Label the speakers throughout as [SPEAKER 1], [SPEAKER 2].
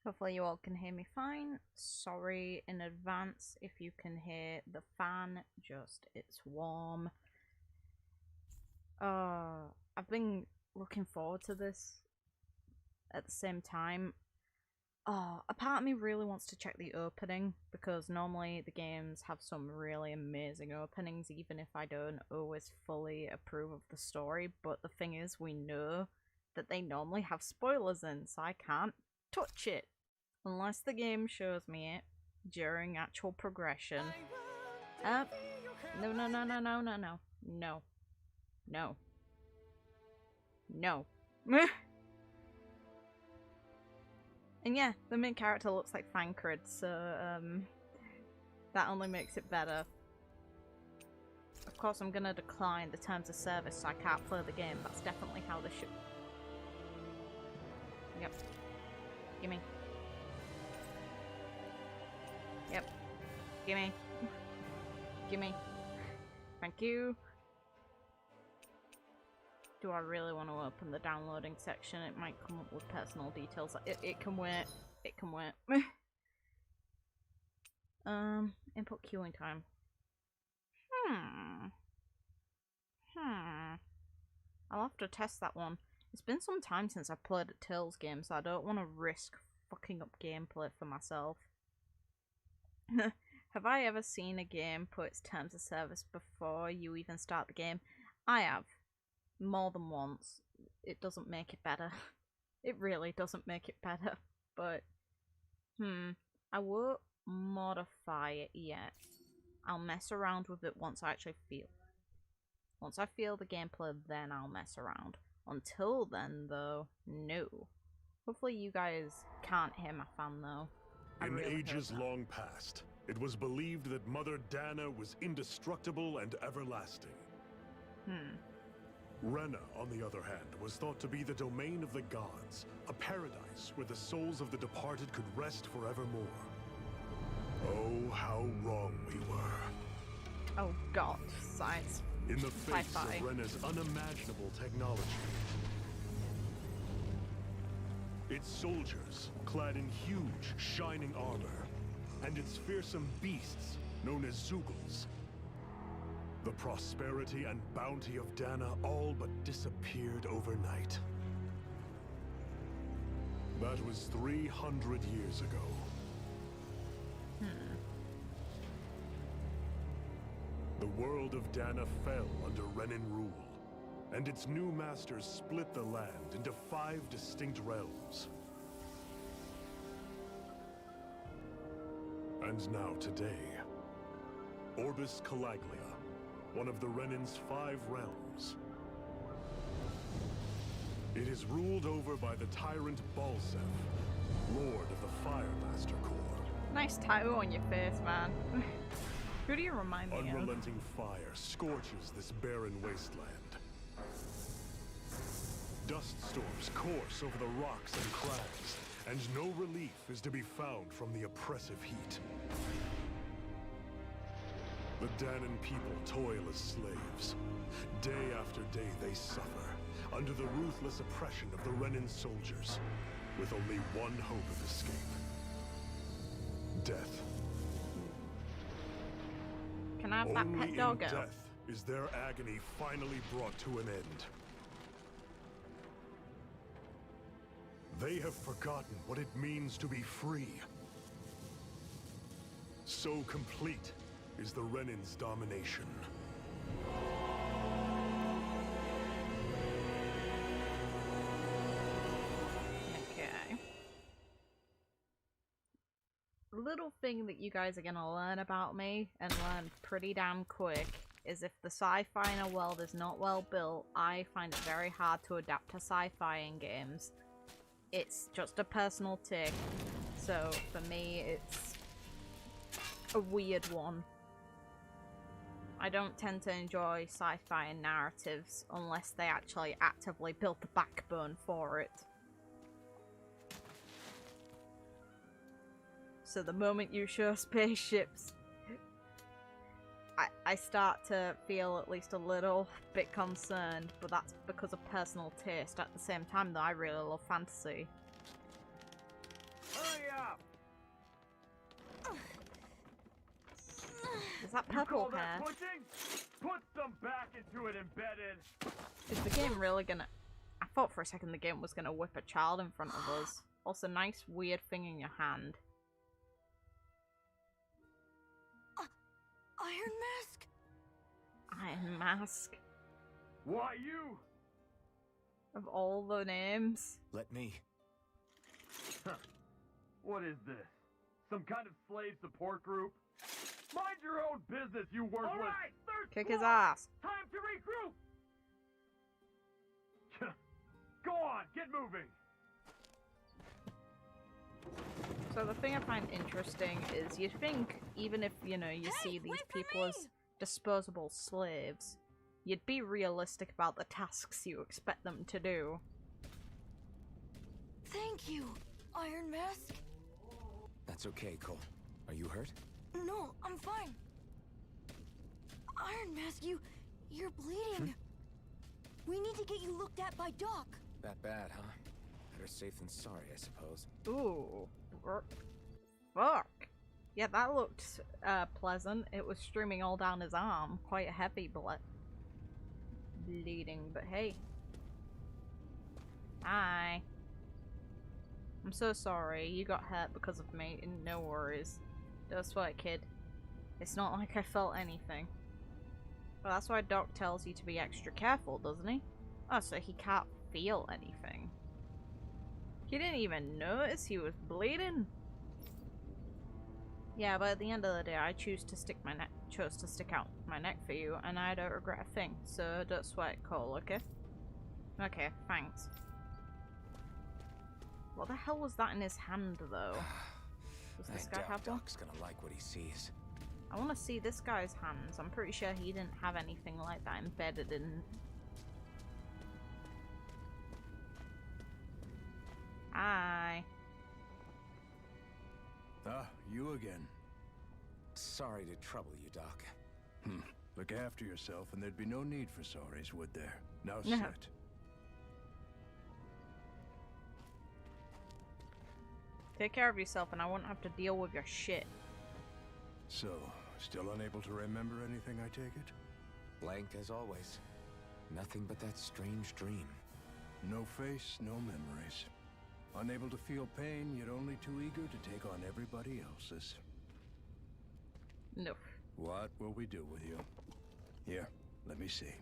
[SPEAKER 1] Hopefully you all can hear me fine. Sorry in advance if you can hear the fan, just it's warm. I've been looking forward to this at the same time. A part of me really wants to check the opening, because normally the games have some really amazing openings, even if I don't always fully approve of the story. But the thing is, we know that they normally have spoilers in, so I can't touch it unless the game shows me it during actual progression. No. And yeah, the main character looks like Thancred, so that only makes it better. Of course, I'm gonna decline the terms of service, so I can't play the game. That's definitely how this should. Yep. Gimme. Yep. Gimme. Gimme. Thank you. Do I really want to open the downloading section? It might come up with personal details. It can wait. It can wait. Input queuing time. I'll have to test that one. It's been some time since I've played a Tales game, so I don't want to risk fucking up gameplay for myself. Have I ever seen a game put its terms of service before you even start the game? I have. More than once. It doesn't make it better. It really doesn't make it better. But, I won't modify it yet. I'll mess around with it once I actually feel. Once I feel the gameplay, then I'll mess around. Until then, though, no. Hopefully you guys can't hear my fan, though.
[SPEAKER 2] In ages long past, it was believed that Mother Dana was indestructible and everlasting. Rena, on the other hand, was thought to be the domain of the gods, a paradise where the souls of the departed could rest forevermore. Oh, how wrong we were.
[SPEAKER 1] Oh god, science.
[SPEAKER 2] In the face of Rena's unimaginable technology, its soldiers, clad in huge, shining armor, and its fearsome beasts, known as Zeugles. The prosperity and bounty of Dana all but disappeared overnight. That was 300 years ago. The world of Dana fell under Renan rule, and its new masters split the land into 5 distinct realms. And now today, Orbis Calaglia, one of the Renan's 5 realms. It is ruled over by the tyrant Balsef, Lord of the Firemaster Corps.
[SPEAKER 1] Nice tattoo on your face, man. Who do you remind me of?
[SPEAKER 2] Unrelenting fire scorches this barren wasteland. Dust storms course over the rocks and crags, and no relief is to be found from the oppressive heat. The Danan people toil as slaves. Day after day they suffer, under the ruthless oppression of the Renan soldiers, with only one hope of escape. Death.
[SPEAKER 1] Can I have that pet doggo?
[SPEAKER 2] Only in death is their agony finally brought to an end. They have forgotten what it means to be free. So complete is the Renan's domination.
[SPEAKER 1] Okay. Little thing that you guys are gonna learn about me, and learn pretty damn quick, is if the sci-fi in a world is not well built, I find it very hard to adapt to sci-fi in games. It's just a personal take, so for me it's a weird one. I don't tend to enjoy sci-fi and narratives unless they actually actively build the backbone for it. So the moment you show spaceships, I start to feel at least a little bit concerned, but that's because of personal taste. At the same time though, I really love fantasy.
[SPEAKER 3] Hurry up!
[SPEAKER 1] Is that
[SPEAKER 3] You
[SPEAKER 1] purple
[SPEAKER 3] call
[SPEAKER 1] hair?
[SPEAKER 3] that pushing? Put some back into it, embedded.
[SPEAKER 1] Is the game really gonna... I thought for a second the game was gonna whip a child in front of us. Also, nice weird thing in your hand.
[SPEAKER 4] Iron Mask?
[SPEAKER 1] Iron Mask.
[SPEAKER 3] Why you?
[SPEAKER 1] Of all the names.
[SPEAKER 5] Let me.
[SPEAKER 3] What is this? Some kind of slave support group? Mind your own business, you worthless. All right, third
[SPEAKER 1] Kick his
[SPEAKER 3] squad.
[SPEAKER 1] ass.
[SPEAKER 3] Time to regroup. Go on, get moving.
[SPEAKER 1] So the thing I find interesting is you'd think, even if, you know, you see these people as disposable slaves, you'd be realistic about the tasks you expect them to do.
[SPEAKER 4] Thank you, Iron Mask.
[SPEAKER 5] That's okay, Cole. Are you hurt?
[SPEAKER 4] No, I'm fine. Iron Mask, you're bleeding. We need to get you looked at by Doc.
[SPEAKER 5] That bad, huh? Better safe than sorry, I suppose.
[SPEAKER 1] Ooh. Fuck. Yeah, that looked pleasant. It was streaming all down his arm. Quite a heavy bleeding, but hey. Hi. I'm so sorry. You got hurt because of me, and no worries. Don't sweat, kid. It's not like I felt anything. Well, that's why Doc tells you to be extra careful, doesn't he? Oh, so he can't feel anything. He didn't even notice he was bleeding. Yeah, but at the end of the day, I chose to stick out my neck for you, and I don't regret a thing. So don't sweat, Cole. Okay? Okay, thanks. What the hell was that in his hand, though? Does this guy have one?
[SPEAKER 5] Doc's gonna like what he sees.
[SPEAKER 1] I want to see this guy's hands. I'm pretty sure he didn't have anything like that embedded in. Hi.
[SPEAKER 2] Ah, you again.
[SPEAKER 5] Sorry to trouble you, Doc.
[SPEAKER 2] Look after yourself and there'd be no need for sorries, would there? Now
[SPEAKER 1] No.
[SPEAKER 2] sit.
[SPEAKER 1] Take care of yourself and I won't have to deal with your shit.
[SPEAKER 2] So, still unable to remember anything, I take it?
[SPEAKER 5] Blank as always. Nothing but that strange dream.
[SPEAKER 2] No face, no memories. Unable to feel pain, yet only too eager to take on everybody else's.
[SPEAKER 1] No.
[SPEAKER 2] What will we do with you? Here, let me see.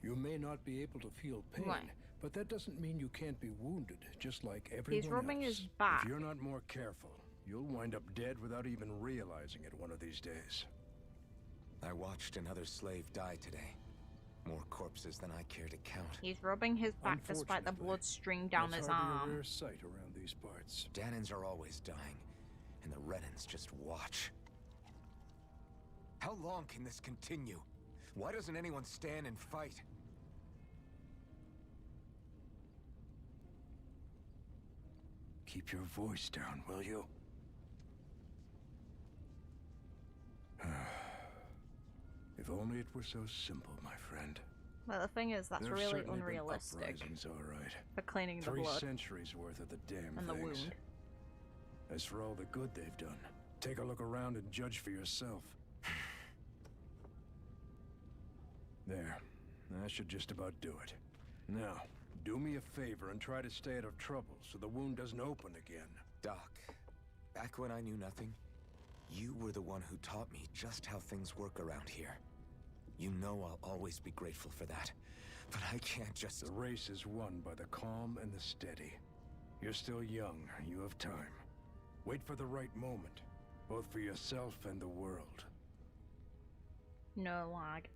[SPEAKER 2] You may not be able to feel pain,
[SPEAKER 1] What?
[SPEAKER 2] but that doesn't mean you can't be wounded, just like everyone
[SPEAKER 1] He's rubbing
[SPEAKER 2] else.
[SPEAKER 1] his back.
[SPEAKER 2] If you're not more careful, you'll wind up dead without even realizing it one of these days.
[SPEAKER 5] I watched another slave die today. More corpses than I care to count.
[SPEAKER 1] He's rubbing his back despite the
[SPEAKER 2] Unfortunately,
[SPEAKER 1] blood streaming down
[SPEAKER 2] That's
[SPEAKER 1] his
[SPEAKER 2] hardly a
[SPEAKER 1] arm.
[SPEAKER 2] rare sight around these parts.
[SPEAKER 5] Danins are always dying, and the Renans just watch. How long can this continue? Why doesn't anyone stand and fight?
[SPEAKER 2] Keep your voice down, will you? If only it were so simple, my friend.
[SPEAKER 1] Well, the thing is, that's
[SPEAKER 2] There's
[SPEAKER 1] really
[SPEAKER 2] certainly been
[SPEAKER 1] unrealistic
[SPEAKER 2] uprisings, all right.
[SPEAKER 1] for cleaning the
[SPEAKER 2] 3
[SPEAKER 1] blood
[SPEAKER 2] centuries worth of the damn
[SPEAKER 1] and the
[SPEAKER 2] things.
[SPEAKER 1] wound.
[SPEAKER 2] As for all the good they've done, take a look around and judge for yourself. There. That should just about do it. Now, do me a favor and try to stay out of trouble so the wound doesn't open again.
[SPEAKER 5] Doc, back when I knew nothing, you were the one who taught me just how things work around here. You know I'll always be grateful for that. But I can't just...
[SPEAKER 2] The race is won by the calm and the steady. You're still young. You have time. Wait for the right moment, both for yourself and the world.
[SPEAKER 1] No lag.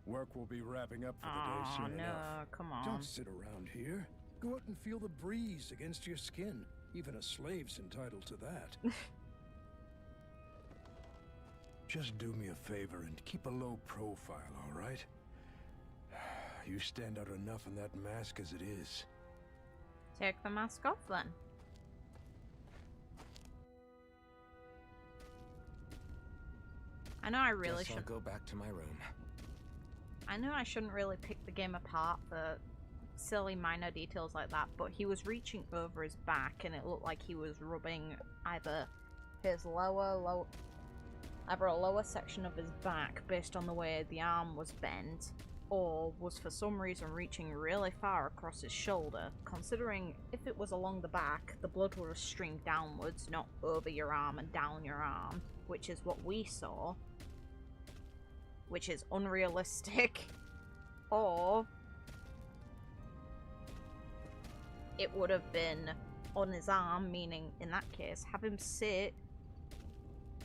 [SPEAKER 2] Work will be wrapping up for the day
[SPEAKER 1] Oh
[SPEAKER 2] soon
[SPEAKER 1] no,
[SPEAKER 2] enough.
[SPEAKER 1] come on.
[SPEAKER 2] Don't sit around here. Go out and feel the breeze against your skin. Even a slave's entitled to that. Just do me a favor and keep a low profile, all right? You stand out enough in that mask as it is.
[SPEAKER 1] Take the mask off then. I know I really
[SPEAKER 5] Guess I'll
[SPEAKER 1] shouldn't.
[SPEAKER 5] go back to my room.
[SPEAKER 1] I know I shouldn't really pick the game apart for silly minor details like that, but he was reaching over his back and it looked like he was rubbing either his either a lower section of his back based on the way the arm was bent, or was for some reason reaching really far across his shoulder, considering if it was along the back, the blood would have streamed downwards, not over your arm and down your arm, which is what we saw, which is unrealistic. Or it would have been on his arm, meaning in that case have him sit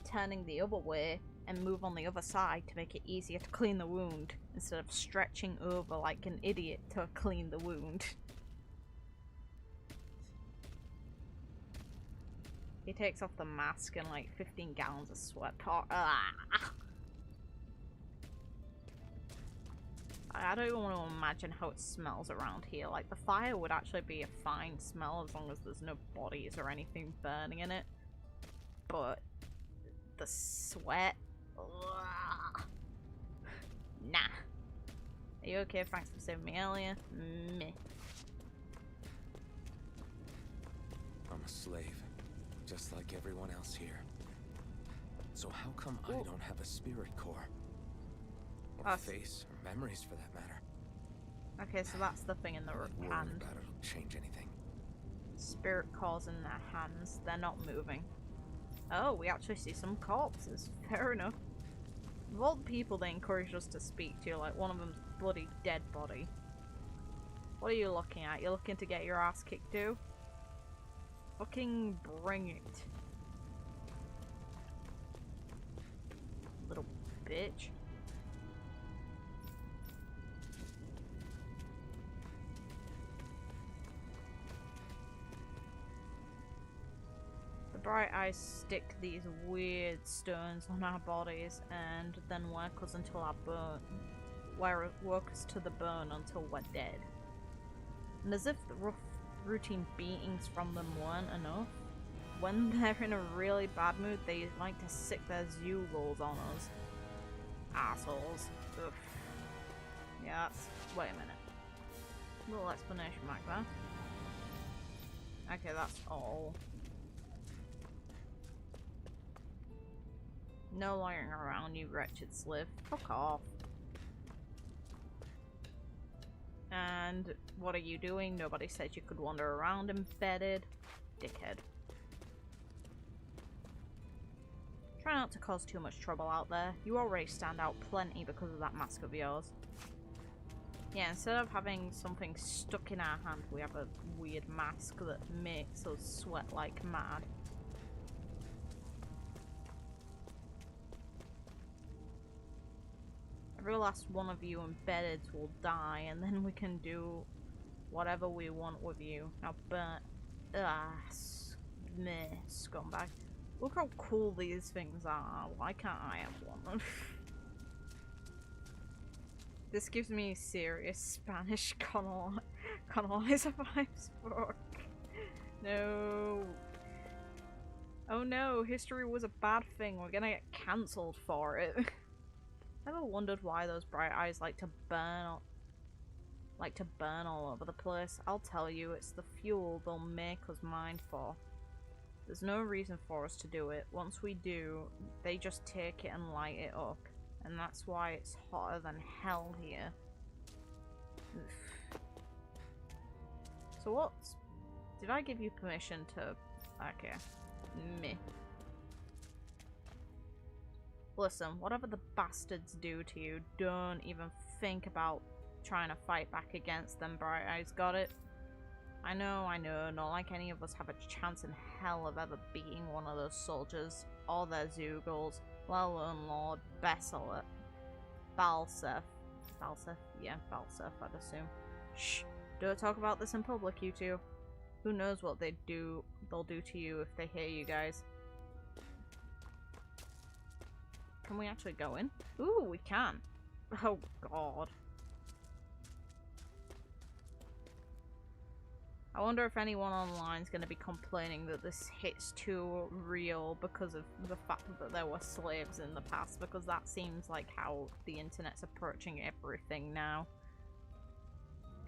[SPEAKER 1] turning the other way and move on the other side to make it easier to clean the wound instead of stretching over like an idiot to clean the wound. He takes off the mask and like 15 gallons of sweat. I don't even want to imagine how it smells around here. Like, the fire would actually be a fine smell as long as there's no bodies or anything burning in it. But the sweat... Nah. Are you okay? Thanks for saving me earlier. Meh.
[SPEAKER 5] I'm a slave, just like everyone else here. So how come I don't have a spirit core? Or face, or memories for that matter?
[SPEAKER 1] Okay, so that's the thing in the hand.
[SPEAKER 5] About it'll change anything.
[SPEAKER 1] Spirit cores in their hands. They're not moving. Oh, we actually see some corpses. Fair enough. Of all the people they encouraged us to speak to, like one of them's bloody dead body. What are you looking at? You're looking to get your ass kicked too? Fucking bring it. Little bitch. Bright eyes stick these weird stones on our bodies and then work us until our work us to the bone until we're dead. And as if the rough routine beatings from them weren't enough, when they're in a really bad mood, they like to sick their zugles on us. Assholes. Ugh. Yeah, that's... wait a minute. Little explanation mark there. Okay, that's all. No lying around, you wretched slave. Fuck off. And what are you doing? Nobody said you could wander around embedded. Dickhead. Try not to cause too much trouble out there. You already stand out plenty because of that mask of yours. Yeah, instead of having something stuck in our hand, we have a weird mask that makes us sweat like mad. Every last one of you embedded will die, and then we can do whatever we want with you. Now, scumbag. Look how cool these things are. Why can't I have one? This gives me serious Spanish colonizer vibes. Fuck. No. Oh no, history was a bad thing. We're gonna get cancelled for it. Ever wondered why those bright eyes like to burn all over the place? I'll tell you, it's the fuel they'll make us mine for. There's no reason for us to do it. Once we do, they just take it and light it up. And that's why it's hotter than hell here. Oof. So what? Did I give you permission to... okay. Meh. Listen, whatever the bastards do to you, don't even think about trying to fight back against them, Bright Eyes, got it? I know, not like any of us have a chance in hell of ever beating one of those soldiers, or their Zugals, let alone Lord Balseth. Yeah, Balseth, I'd assume. Shh, don't talk about this in public, you two. Who knows what they'll do to you if they hear you guys. Can we actually go in? Ooh, we can. Oh god. I wonder if anyone online is going to be complaining that this hits too real because of the fact that there were slaves in the past, because that seems like how the internet's approaching everything now.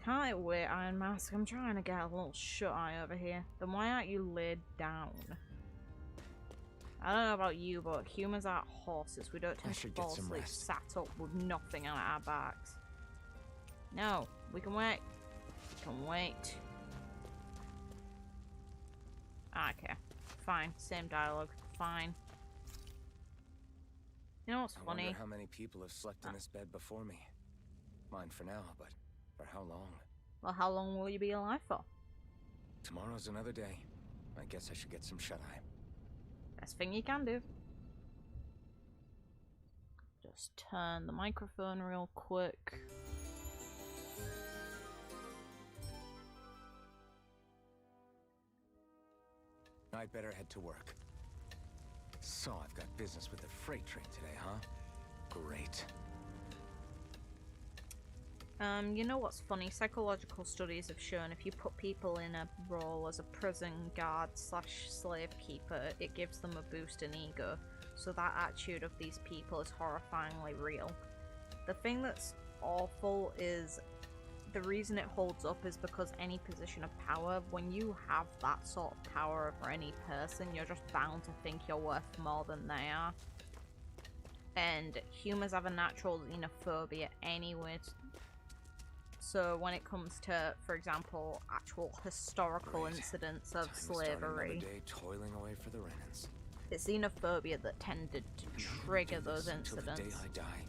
[SPEAKER 1] Can't wait, Iron Mask. I'm trying to get a little shut-eye over here. Then why aren't you laid down? I don't know about you, but humans aren't horses. We don't tend to fall asleep sat up with nothing on our backs. No, we can wait. We can wait. Okay, fine. Same dialogue. Fine. You know what's funny?
[SPEAKER 5] I wonder how many people have slept in this bed before me. Mine for now, but for how long?
[SPEAKER 1] Well, how long will you be alive for?
[SPEAKER 5] Tomorrow's another day. I guess I should get some shut-eye.
[SPEAKER 1] Best thing you can do. Just turn the microphone real quick.
[SPEAKER 5] I'd better head to work. So I've got business with the freight train today, huh? Great.
[SPEAKER 1] You know what's funny? Psychological studies have shown if you put people in a role as a prison guard / slave keeper, it gives them a boost in ego. So that attitude of these people is horrifyingly real. The thing that's awful is the reason it holds up is because any position of power, when you have that sort of power over any person, you're just bound to think you're worth more than they are. And humans have a natural xenophobia anyway. So when it comes to, for example, actual historical incidents of slavery,
[SPEAKER 5] day toiling away for the remnants.
[SPEAKER 1] It's xenophobia that tended to trigger those incidents.
[SPEAKER 5] The day I die.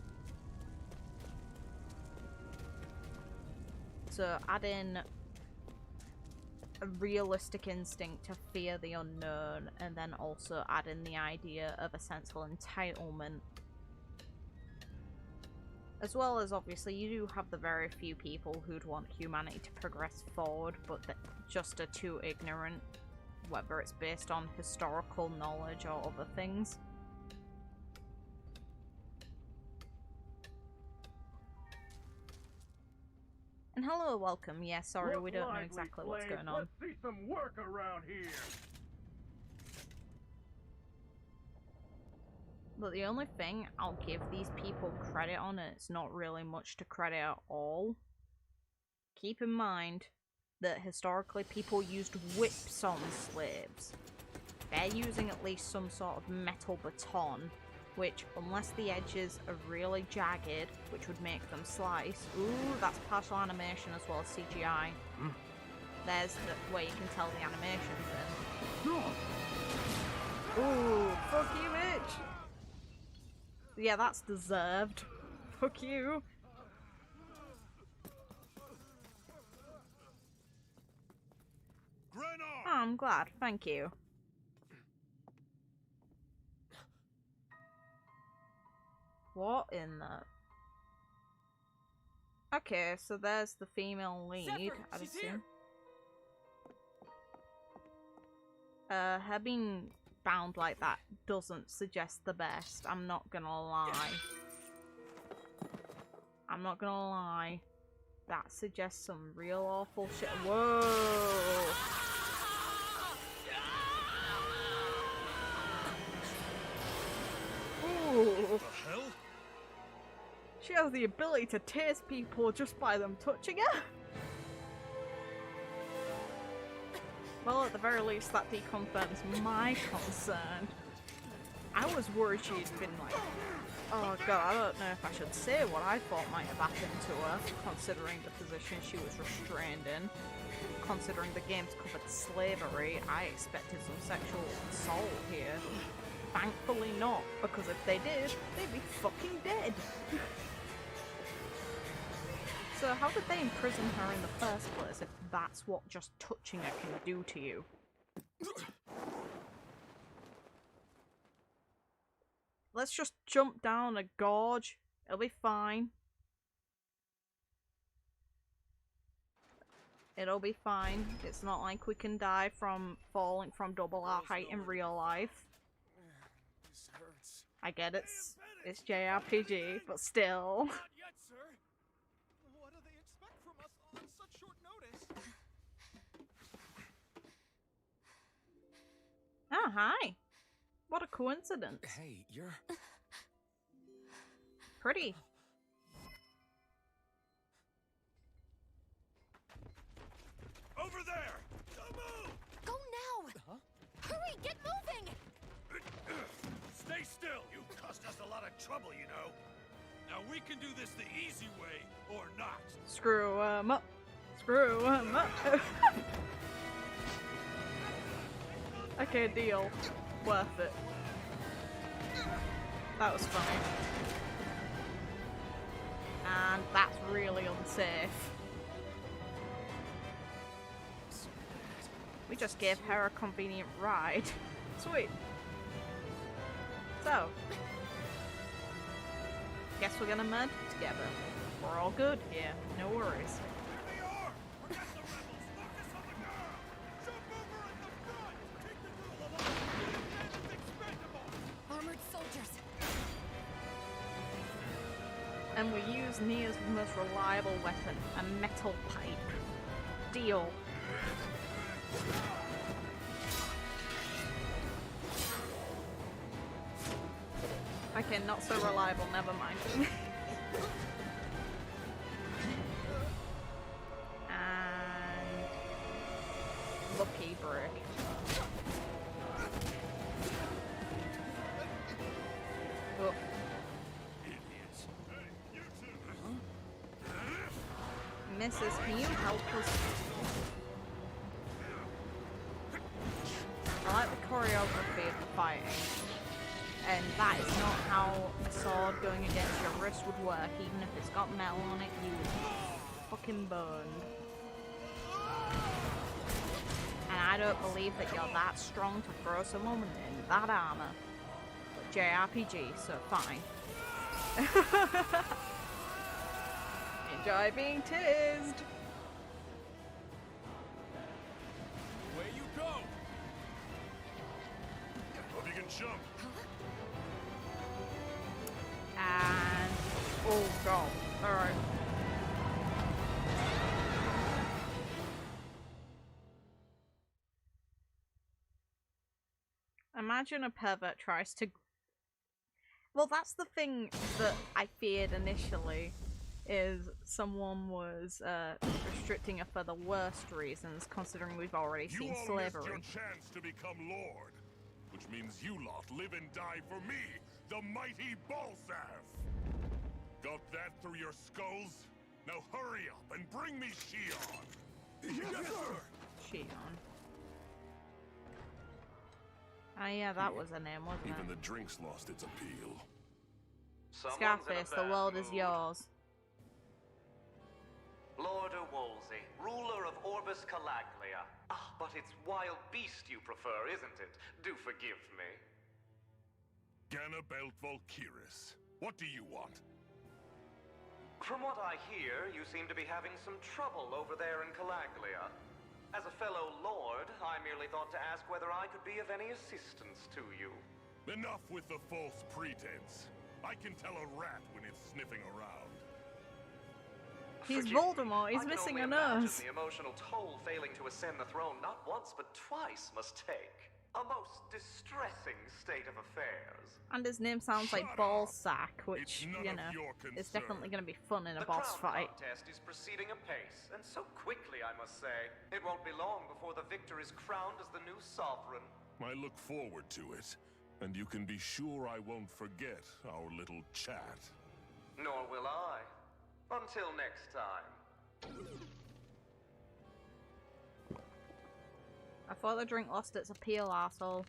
[SPEAKER 1] So add in a realistic instinct to fear the unknown, and then also add in the idea of a sense of entitlement. As well as, obviously, you do have the very few people who'd want humanity to progress forward, but that just are too ignorant, whether it's based on historical knowledge or other things. And hello, welcome. Yeah, sorry, we don't know exactly what's going on.
[SPEAKER 3] Let's see some work around here.
[SPEAKER 1] But the only thing I'll give these people credit on, and it's not really much to credit at all, keep in mind that historically people used whips on slaves. They're using at least some sort of metal baton, which, unless the edges are really jagged, which would make them slice. Ooh, that's partial animation as well as CGI. There's where you can tell the animation's in. Ooh, fuck you, bitch! Yeah, that's deserved. Fuck you. Oh, I'm glad. Thank you. What in the... Okay, so there's the female lead, I'd assume. Her being bound like that doesn't suggest the best, I'm not gonna lie. I'm not gonna lie. That suggests some real awful shit. Whoa! Ooh.
[SPEAKER 2] What the hell?
[SPEAKER 1] She has the ability to taste people just by them touching her. Well, at the very least, that deconfirms my concern. I was worried she'd been like, oh god, I don't know if I should say what I thought might have happened to her, considering the position she was restrained in. Considering the game's covered slavery, I expected some sexual assault here. Thankfully not, because if they did, they'd be fucking dead. So how did they imprison her in the first place if that's what just touching her can do to you? Let's just jump down a gorge. It'll be fine. It'll be fine. It's not like we can die from falling from double our height in real life.
[SPEAKER 5] This hurts.
[SPEAKER 1] I get it's JRPG, but still.
[SPEAKER 6] Not yet, sir. What do they expect from us on such short notice?
[SPEAKER 1] Oh, hi. What a coincidence.
[SPEAKER 5] Hey, you're...
[SPEAKER 1] Pretty.
[SPEAKER 6] still. You've cost us a lot of trouble, you know. Now we can do this the easy way, or not.
[SPEAKER 1] Screw 'em up. Screw 'em up. Okay, deal. Worth it. That was funny. And that's really unsafe. We just gave her a convenient ride. Sweet. So, guess we're gonna murder together. We're all good here, no worries.
[SPEAKER 6] Here they are! Forget the rebels! Focus on the girl! Jump over at the front! Take the girl along! This man is expendable!
[SPEAKER 4] Armored soldiers.
[SPEAKER 1] And we use Nia's most reliable weapon, a metal pipe. Deal. Okay, not so reliable, never mind. And lucky brick. Oh.
[SPEAKER 6] Idiots! Hey, you two!
[SPEAKER 1] Mrs., can you help us? I like the choreography of the fighting. And that is not how a sword going against your wrist would work. Even if it's got metal on it, you would be fucking burned. And I don't believe that you're that strong to throw someone in that armor. But JRPG, so fine. Enjoy being teased.
[SPEAKER 6] Away you go!
[SPEAKER 2] Hope you can jump.
[SPEAKER 1] And oh god. Alright. Imagine a pervert tries to... Well, that's the thing that I feared initially, is someone was restricting her for the worst reasons, considering we've already
[SPEAKER 2] You
[SPEAKER 1] seen
[SPEAKER 2] all missed
[SPEAKER 1] slavery.
[SPEAKER 2] your chance to become Lord, which means you lot live and die for me, the mighty Balsav. Got that through your skulls? Now hurry up and bring me Shion.
[SPEAKER 6] Yes, sir!
[SPEAKER 1] Shion. Oh yeah, that was her name, wasn't
[SPEAKER 2] Even
[SPEAKER 1] it?
[SPEAKER 2] the drink's lost its appeal.
[SPEAKER 1] Scarface, the world is yours.
[SPEAKER 7] Lord Wolsey, ruler of Orbis Calaglia. Ah, but it's wild beast you prefer, isn't it? Do forgive me.
[SPEAKER 2] Ganabelt Volkiris, what do you want?
[SPEAKER 7] From what I hear, you seem to be having some trouble over there in Calaglia. As a fellow lord, I merely thought to ask whether I could be of any assistance to you.
[SPEAKER 2] Enough with the false pretense. I can tell a rat when it's sniffing around.
[SPEAKER 1] He's
[SPEAKER 7] Forgive me,
[SPEAKER 1] Voldemort, he's
[SPEAKER 7] I can
[SPEAKER 1] missing
[SPEAKER 7] only
[SPEAKER 1] a
[SPEAKER 7] imagine
[SPEAKER 1] nose.
[SPEAKER 7] the emotional toll failing to ascend the throne not once but twice must take. A most distressing state of affairs.
[SPEAKER 1] And his name sounds like
[SPEAKER 2] Shut
[SPEAKER 1] Ballsack, which,
[SPEAKER 2] It's none
[SPEAKER 1] you
[SPEAKER 2] of
[SPEAKER 1] know,
[SPEAKER 2] your
[SPEAKER 1] is
[SPEAKER 2] concern.
[SPEAKER 1] definitely going to be fun in a
[SPEAKER 7] The
[SPEAKER 1] boss
[SPEAKER 7] crown
[SPEAKER 1] fight.
[SPEAKER 7] contest is proceeding apace, and so quickly, I must say. It won't be long before the victor is crowned as the new sovereign.
[SPEAKER 2] I look forward to it, and you can be sure I won't forget our little chat.
[SPEAKER 7] Nor will I. Until next time.
[SPEAKER 1] I thought the drink lost its appeal, arsehole.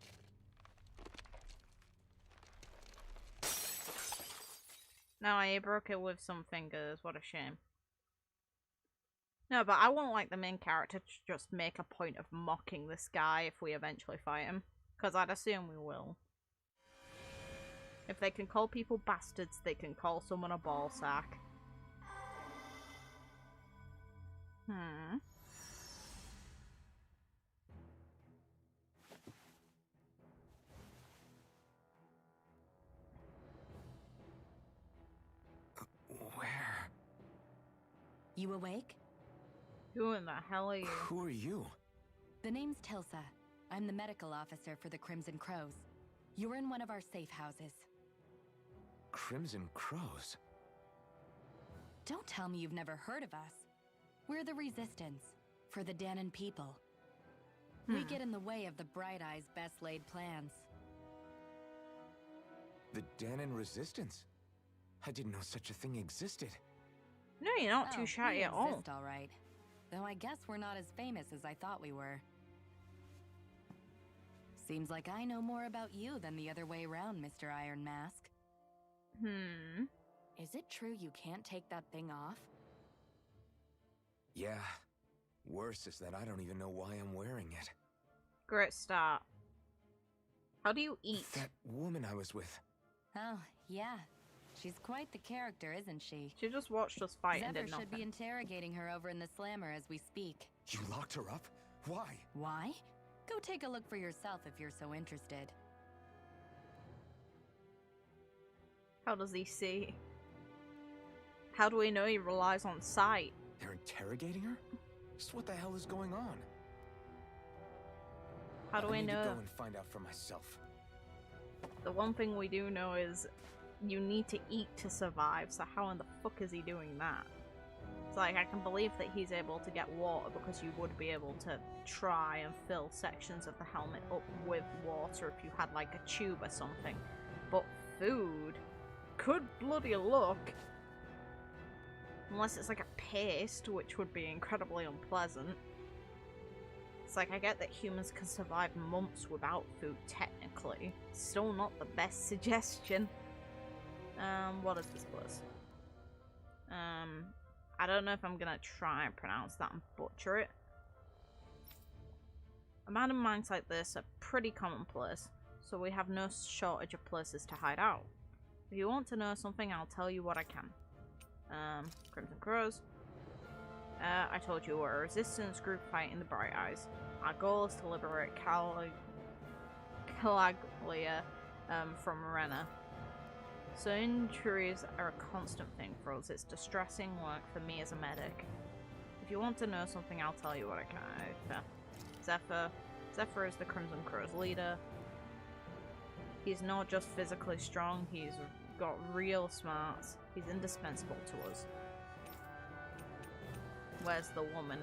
[SPEAKER 1] No, I broke it with some fingers. What a shame. No, but I won't like the main character to just make a point of mocking this guy if we eventually fight him. Because I'd assume we will. If they can call people bastards, they can call someone a ballsack. Hmm.
[SPEAKER 5] Where?
[SPEAKER 8] You awake?
[SPEAKER 1] Who in the hell are you?
[SPEAKER 5] Who are you?
[SPEAKER 8] The name's Tilsa. I'm the medical officer for the Crimson Crows. You're in one of our safe houses.
[SPEAKER 5] Crimson Crows?
[SPEAKER 8] Don't tell me you've never heard of us. We're the Resistance, for the Danon people. We get in the way of the Bright Eye's best laid plans.
[SPEAKER 5] The Danon Resistance? I didn't know such a thing existed.
[SPEAKER 1] No, you're not
[SPEAKER 8] Oh,
[SPEAKER 1] too shy
[SPEAKER 8] we
[SPEAKER 1] at all.
[SPEAKER 8] exist, all right. Though I guess we're not as famous as I thought we were. Seems like I know more about you than the other way around, Mr. Iron Mask. Is it true you can't take that thing off?
[SPEAKER 5] Yeah. Worse is that I don't even know why I'm wearing it.
[SPEAKER 1] Great start. How do you eat?
[SPEAKER 5] That woman I was with.
[SPEAKER 8] Oh, yeah. She's quite the character, isn't she?
[SPEAKER 1] She just watched us fight and
[SPEAKER 8] Zephyr
[SPEAKER 1] did nothing.
[SPEAKER 8] should be interrogating her over in the slammer as we speak.
[SPEAKER 5] You locked her up? Why?
[SPEAKER 8] Why? Go take a look for yourself if you're so interested.
[SPEAKER 1] How does he see? How do we know he relies on sight?
[SPEAKER 5] They're interrogating her? Just what the hell is going on?
[SPEAKER 1] How do we
[SPEAKER 5] I need
[SPEAKER 1] know?
[SPEAKER 5] to go and find out for myself.
[SPEAKER 1] The one thing we do know is you need to eat to survive, so how in the fuck is he doing that? It's like, I can believe that he's able to get water because you would be able to try and fill sections of the helmet up with water if you had like a tube or something. But food? Good bloody luck! Unless it's like a paste, which would be incredibly unpleasant. It's like, I get that humans can survive months without food, technically. Still not the best suggestion. What is this place? I don't know if I'm gonna try and pronounce that and butcher it. Abandoned mines like this are pretty commonplace, so we have no shortage of places to hide out. If you want to know something, I'll tell you what I can. Crimson Crows. I told you we're a resistance group fighting the Bright Eyes. Our goal is to liberate Calaglia from Rena. So injuries are a constant thing for us. It's distressing work for me as a medic. If you want to know something, I'll tell you what I can. Zephyr is the Crimson Crow's leader. He's not just physically strong, he's got real smarts. He's indispensable to us. Where's the woman?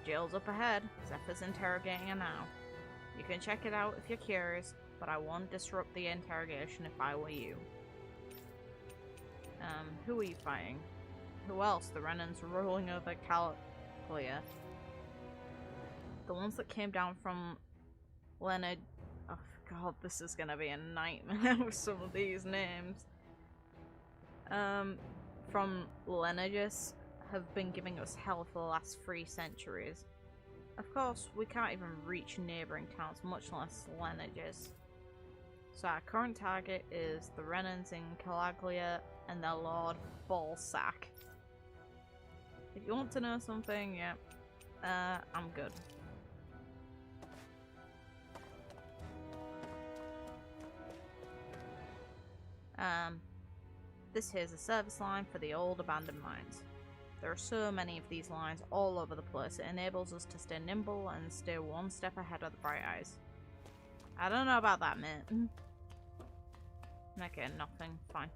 [SPEAKER 1] Jail's up ahead. Zephyr's interrogating her now. You can check it out if you're curious, but I won't disrupt the interrogation if I were you. Who are you fighting? Who else? The Renans rolling over Calaglia. The ones that came down from Leonard. Oh god, this is gonna be a nightmare with some of these names. From Lenegis have been giving us hell for the last 3 centuries. Of course, we can't even reach neighbouring towns, much less Lenegis. So our current target is the Renans in Calaglia and their lord Ballsack. If you want to know something, yeah, I'm good. This here's a service line for the old abandoned mines. There are so many of these lines all over the place, it enables us to stay nimble and stay one step ahead of the Bright Eyes. I don't know about that, mate. Okay, nothing. Fine.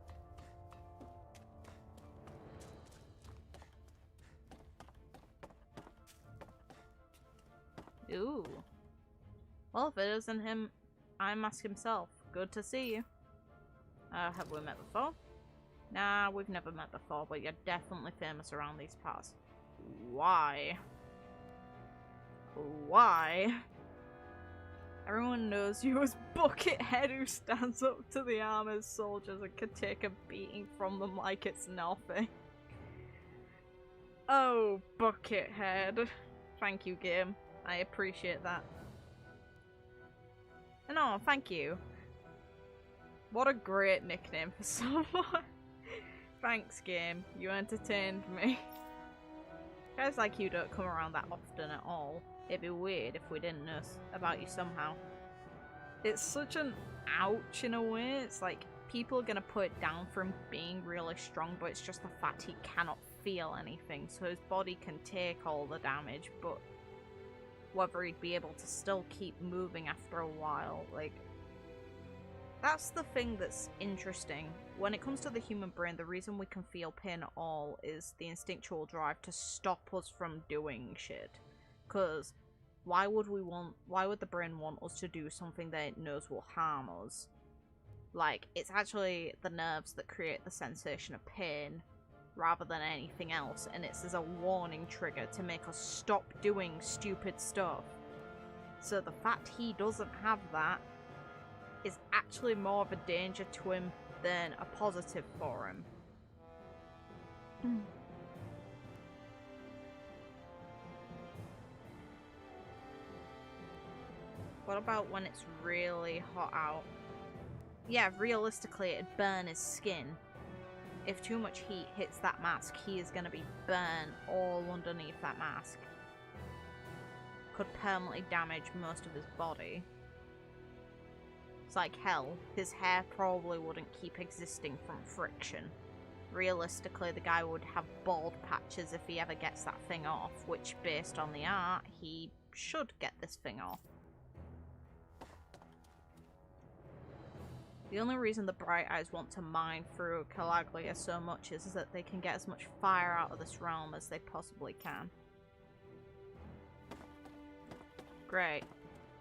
[SPEAKER 1] Ooh. Well, if it isn't him, I'm Mask himself. Good to see you. Have we met before? Nah, we've never met before, but you're definitely famous around these parts. Why? Why? Everyone knows you as Buckethead who stands up to the armored soldiers and can take a beating from them like it's nothing. Oh, Buckethead. Thank you, game. I appreciate that. And oh, thank you. What a great nickname for someone. Thanks, game. You entertained me. Guys like you don't come around that often at all. It'd be weird if we didn't know about you somehow. It's such an ouch in a way. It's like people are gonna put it down for him being really strong, but it's just the fact he cannot feel anything, so his body can take all the damage, but whether he'd be able to still keep moving after a while, like, that's the thing that's interesting. When it comes to the human brain, the reason we can feel pain at all is the instinctual drive to stop us from doing shit. Because why would the brain want us to do something that it knows will harm us? Like, it's actually the nerves that create the sensation of pain rather than anything else, and it's as a warning trigger to make us stop doing stupid stuff. So the fact he doesn't have that is actually more of a danger to him than a positive for him. What about when it's really hot out? Yeah, realistically, it'd burn his skin. If too much heat hits that mask, he is going to be burned all underneath that mask. Could permanently damage most of his body. It's like hell, his hair probably wouldn't keep existing from friction. Realistically, the guy would have bald patches if he ever gets that thing off, which, based on the art, he should get this thing off. The only reason the Bright Eyes want to mine through Calaglia so much is that they can get as much fire out of this realm as they possibly can. Great.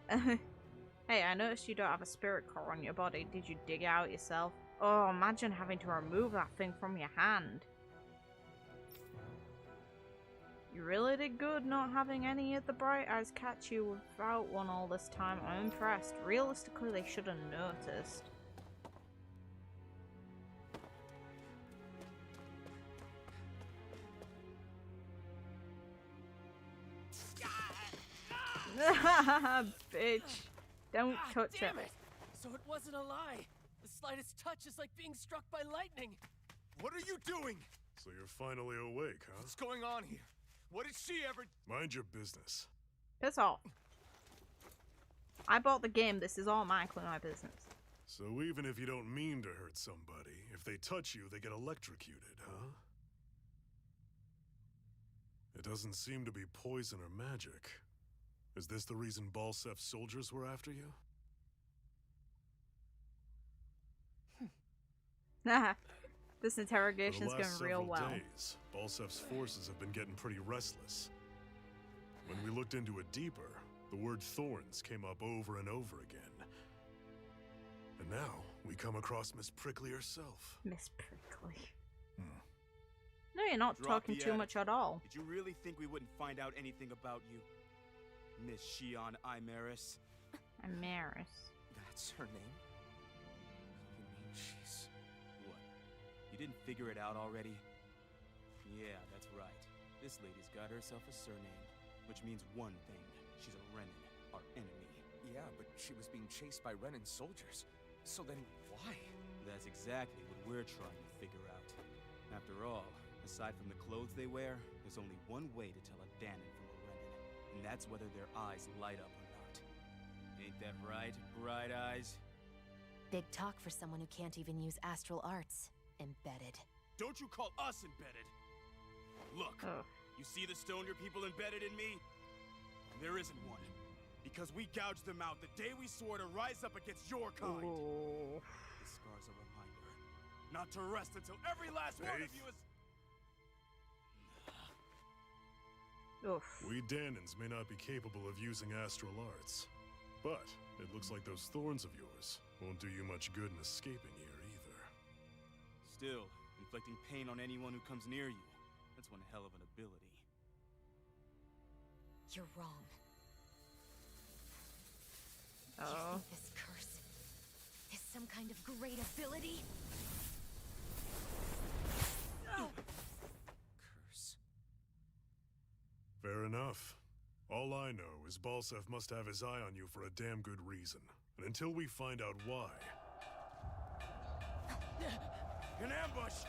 [SPEAKER 1] Hey, I noticed you don't have a spirit core on your body. Did you dig it out yourself? Oh, imagine having to remove that thing from your hand. You really did good not having any of the Bright Eyes catch you without one all this time. I'm impressed. Realistically, they should have noticed. Bitch. Don't touch it.
[SPEAKER 9] Damn it! So it wasn't a lie. The slightest touch is like being struck by lightning.
[SPEAKER 6] What are you doing?
[SPEAKER 2] So you're finally awake, huh?
[SPEAKER 6] What's going on here? What did she ever...
[SPEAKER 2] Mind your business.
[SPEAKER 1] Piss off. I bought the game. This is all my business.
[SPEAKER 2] So even if you don't mean to hurt somebody, if they touch you, they get electrocuted, huh? It doesn't seem to be poison or magic. Is this the reason Balsef's soldiers were after you?
[SPEAKER 1] This interrogation's
[SPEAKER 2] For the
[SPEAKER 1] going
[SPEAKER 2] last
[SPEAKER 1] real
[SPEAKER 2] several
[SPEAKER 1] well.
[SPEAKER 2] days, Balsef's forces have been getting pretty restless. When we looked into it deeper, the word thorns came up over and over again. And now, we come across Miss Prickly herself.
[SPEAKER 1] Miss Prickly. No, you're not
[SPEAKER 6] Drop
[SPEAKER 1] talking
[SPEAKER 6] the
[SPEAKER 1] too much
[SPEAKER 6] attitude.
[SPEAKER 1] at all.
[SPEAKER 6] Did you really think we wouldn't find out anything about you? Miss Shion Imaris?
[SPEAKER 1] Amaris.
[SPEAKER 6] That's her name? You mean she's... What? You didn't figure it out already? Yeah, that's right. This lady's got herself a surname, which means one thing. She's a Renin, our enemy.
[SPEAKER 5] Yeah, but she was being chased by Renin soldiers. So then why?
[SPEAKER 6] That's exactly what we're trying to figure out. After all, aside from the clothes they wear, there's only one way to tell a Danon from a Renin, and that's whether their eyes light up or not. Ain't that right, Bright Eyes?
[SPEAKER 10] Big talk for someone who can't even use astral arts. Embedded.
[SPEAKER 6] Don't you call us embedded! Look, you see the stone your people embedded in me? There isn't one. Because we gouged them out the day we swore to rise up against your kind.
[SPEAKER 1] Ooh.
[SPEAKER 6] This scar's a reminder. Not to rest until every last one of you is...
[SPEAKER 1] Oof.
[SPEAKER 2] We Danons may not be capable of using astral arts, but it looks like those thorns of yours won't do you much good in escaping here either.
[SPEAKER 6] Still, inflicting pain on anyone who comes near you, that's one hell of an ability.
[SPEAKER 10] You're wrong. You
[SPEAKER 1] Oh.
[SPEAKER 10] think this curse is some kind of great ability?
[SPEAKER 6] Curse.
[SPEAKER 2] Fair enough. All I know is Balsef must have his eye on you for a damn good reason. And until we find out why...
[SPEAKER 6] An ambush!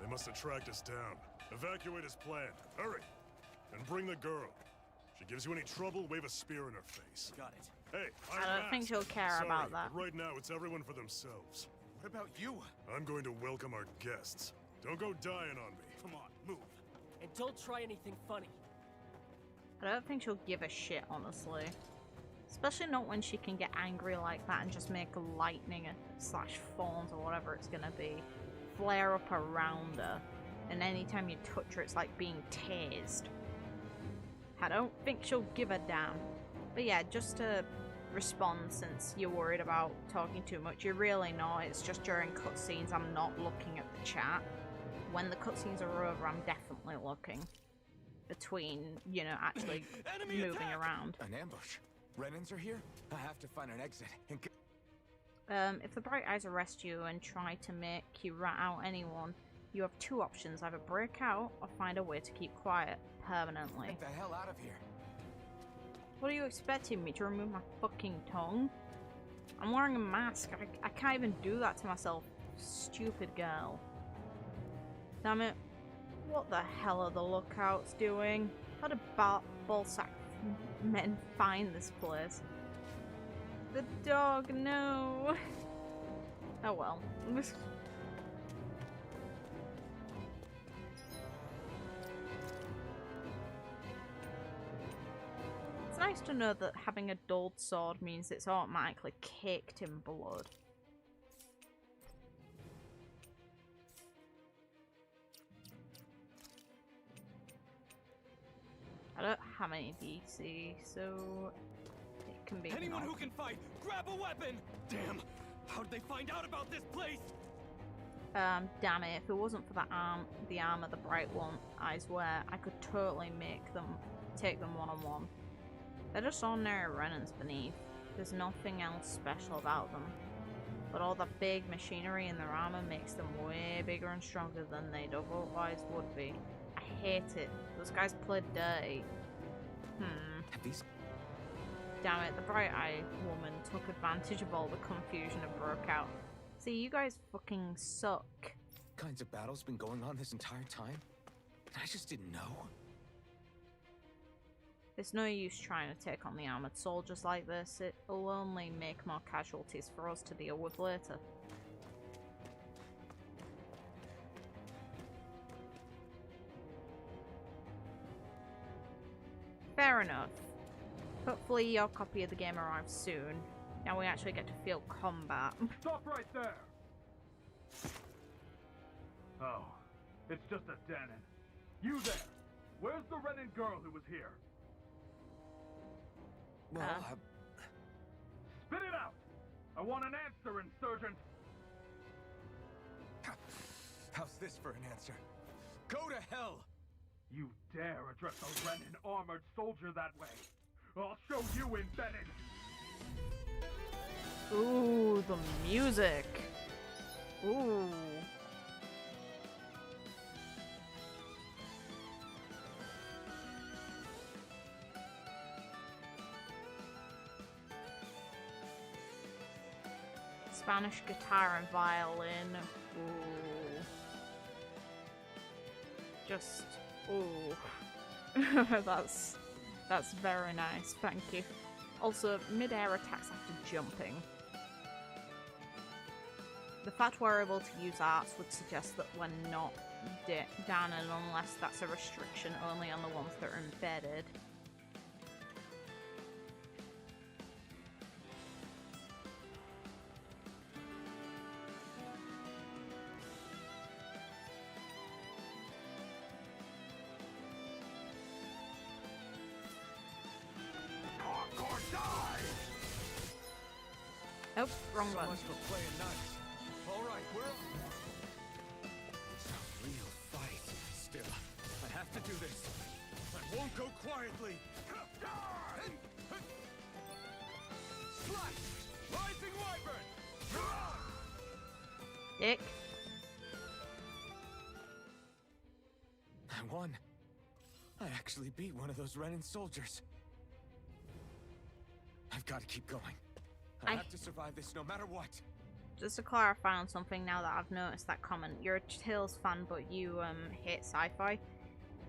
[SPEAKER 2] They must have tracked us down. Evacuate as planned. Hurry! And bring the girl. If she gives you any trouble, wave a spear in her face.
[SPEAKER 6] Got it.
[SPEAKER 2] Hey,
[SPEAKER 1] I don't think she'll care
[SPEAKER 2] Sorry,
[SPEAKER 1] about that.
[SPEAKER 2] but right now it's everyone for themselves.
[SPEAKER 6] What about you?
[SPEAKER 2] I'm going to welcome our guests. Don't go dying on me.
[SPEAKER 6] Come on, move.
[SPEAKER 9] And don't try anything funny.
[SPEAKER 1] I don't think she'll give a shit, honestly. Especially not when she can get angry like that and just make lightning slash thorns or whatever it's gonna be flare up around her. And anytime you touch her, it's like being tased. I don't think she'll give a damn. But yeah, just to respond since you're worried about talking too much. You're really not. It's just during cutscenes I'm not looking at the chat. When the cutscenes are over, I'm definitely looking. Between, you know, actually moving around.
[SPEAKER 5] An ambush. Renans are here? I have to find an exit.
[SPEAKER 1] If the Bright Eyes arrest you and try to make you rat out anyone, you have two options. Either break out or find a way to keep quiet permanently.
[SPEAKER 5] Get the hell out of here.
[SPEAKER 1] What are you expecting me to remove my fucking tongue? I'm wearing a mask. I can't even do that to myself. Stupid girl. Damn it. What the hell are the lookouts doing? How did ballsack men find this place? The dog, no. Oh well. It's nice to know that having a dulled sword means it's automatically caked in blood. I don't have any DC, so it can be
[SPEAKER 9] Anyone who can fight, grab a weapon! Damn! How'd they find out about this place?
[SPEAKER 1] Damn it, if it wasn't for the armor the Bright Eyes wear, I could totally take them one-on-one. They're just ordinary Renans beneath. There's nothing else special about them. But all the big machinery in their armor makes them way bigger and stronger than they'd otherwise would be. I hate it. Those guys played dirty. Damn it, the Bright Eye woman took advantage of all the confusion and broke out. See, you guys fucking suck.
[SPEAKER 5] What kinds of battles been going on this entire time? I just didn't know.
[SPEAKER 1] There's no use trying to take on the armored soldiers like this. It'll only make more casualties for us to deal with later. Fair enough. Hopefully your copy of the game arrives soon. Now we actually get to feel combat.
[SPEAKER 3] Stop right there! Oh, it's just a Danon. You there! Where's the Renan girl who was here?
[SPEAKER 5] Well,
[SPEAKER 3] Spit it out! I want an answer, Insurgent!
[SPEAKER 5] How's this for an answer? Go to hell!
[SPEAKER 3] You dare address a Renan armored soldier that way? I'll show you embedded!
[SPEAKER 1] Ooh, the music! Ooh. Spanish guitar and violin. Ooh. Just, ooh. That's very nice, thank you. Also, mid-air attacks after jumping. The fact we're able to use arts would suggest that we're not Danon unless that's a restriction only on the ones that are embedded. Oh, wrong
[SPEAKER 5] so
[SPEAKER 1] one.
[SPEAKER 5] Much for playing nice. All right, we're it's a real fight. Still, I have to do this. I won't go quietly. Slash! Rising Wyvern!
[SPEAKER 1] Dick.
[SPEAKER 5] I won. I actually beat one of those Renan soldiers. I've got to keep going. I have to survive this no matter what.
[SPEAKER 1] Just to clarify on something now that I've noticed that comment. You're a Tales fan, but you hate sci-fi.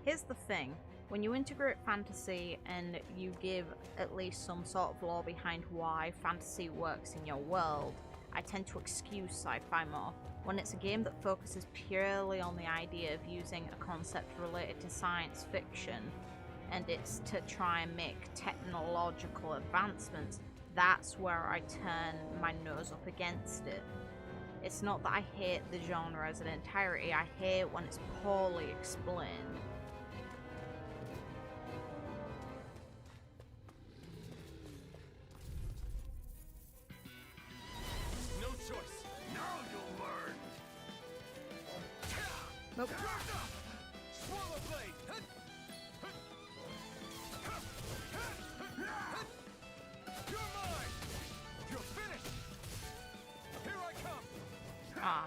[SPEAKER 1] Here's the thing. When you integrate fantasy and you give at least some sort of lore behind why fantasy works in your world, I tend to excuse sci-fi more. When it's a game that focuses purely on the idea of using a concept related to science fiction, and it's to try and make technological advancements, that's where I turn my nose up against it. It's not that I hate the genre as an entirety, I hate when it's poorly explained.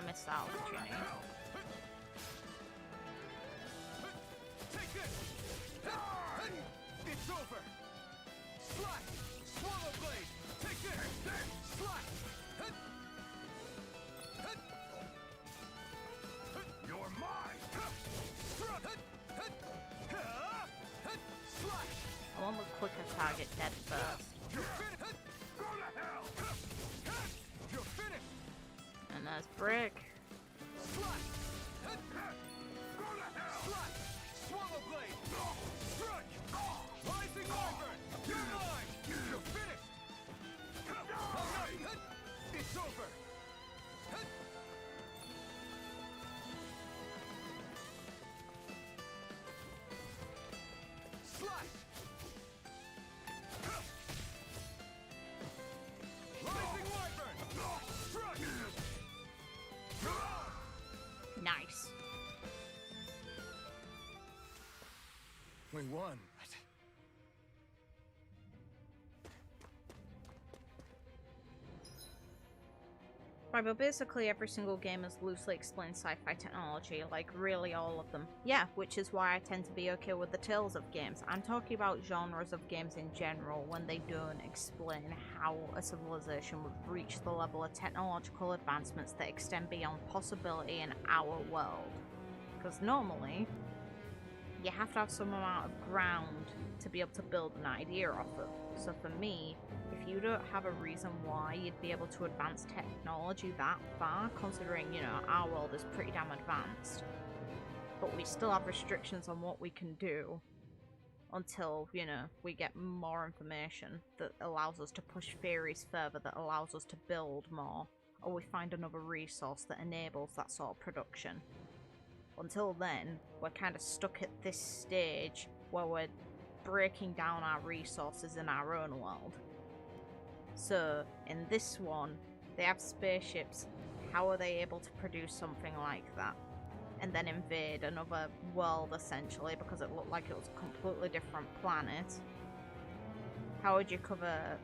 [SPEAKER 1] I missed that opportunity.
[SPEAKER 3] Take this! It's over! Slash! Swallow blade! Take this! Slash! You're mine! Slash!
[SPEAKER 1] I want the quicker target dead first.
[SPEAKER 3] You're finished! Go to hell! You're finished!
[SPEAKER 1] And there's Brick.
[SPEAKER 3] Slash! Go to hell! Slash! Swallow blade! Strike! Rising wyvern! You're mine! You're finished! It's over! Slash! Rising wyvern! Strike!
[SPEAKER 1] Nice.
[SPEAKER 5] We won.
[SPEAKER 1] Right, but basically every single game has loosely explained sci-fi technology, like really all of them. Yeah, which is why I tend to be okay with the Tales of games. I'm talking about genres of games in general when they don't explain how a civilization would reach the level of technological advancements that extend beyond possibility in our world. Because normally, you have to have some amount of ground to be able to build an idea off of. So for me, if you don't have a reason why you'd be able to advance technology that far, considering, you know, our world is pretty damn advanced, but we still have restrictions on what we can do until, you know, we get more information that allows us to push theories further, that allows us to build more, or we find another resource that enables that sort of production. Until then, we're kind of stuck at this stage where we're breaking down our resources in our own world. So, in this one, they have spaceships. How are they able to produce something like that? And then invade another world, essentially, because it looked like it was a completely different planet. How would you cover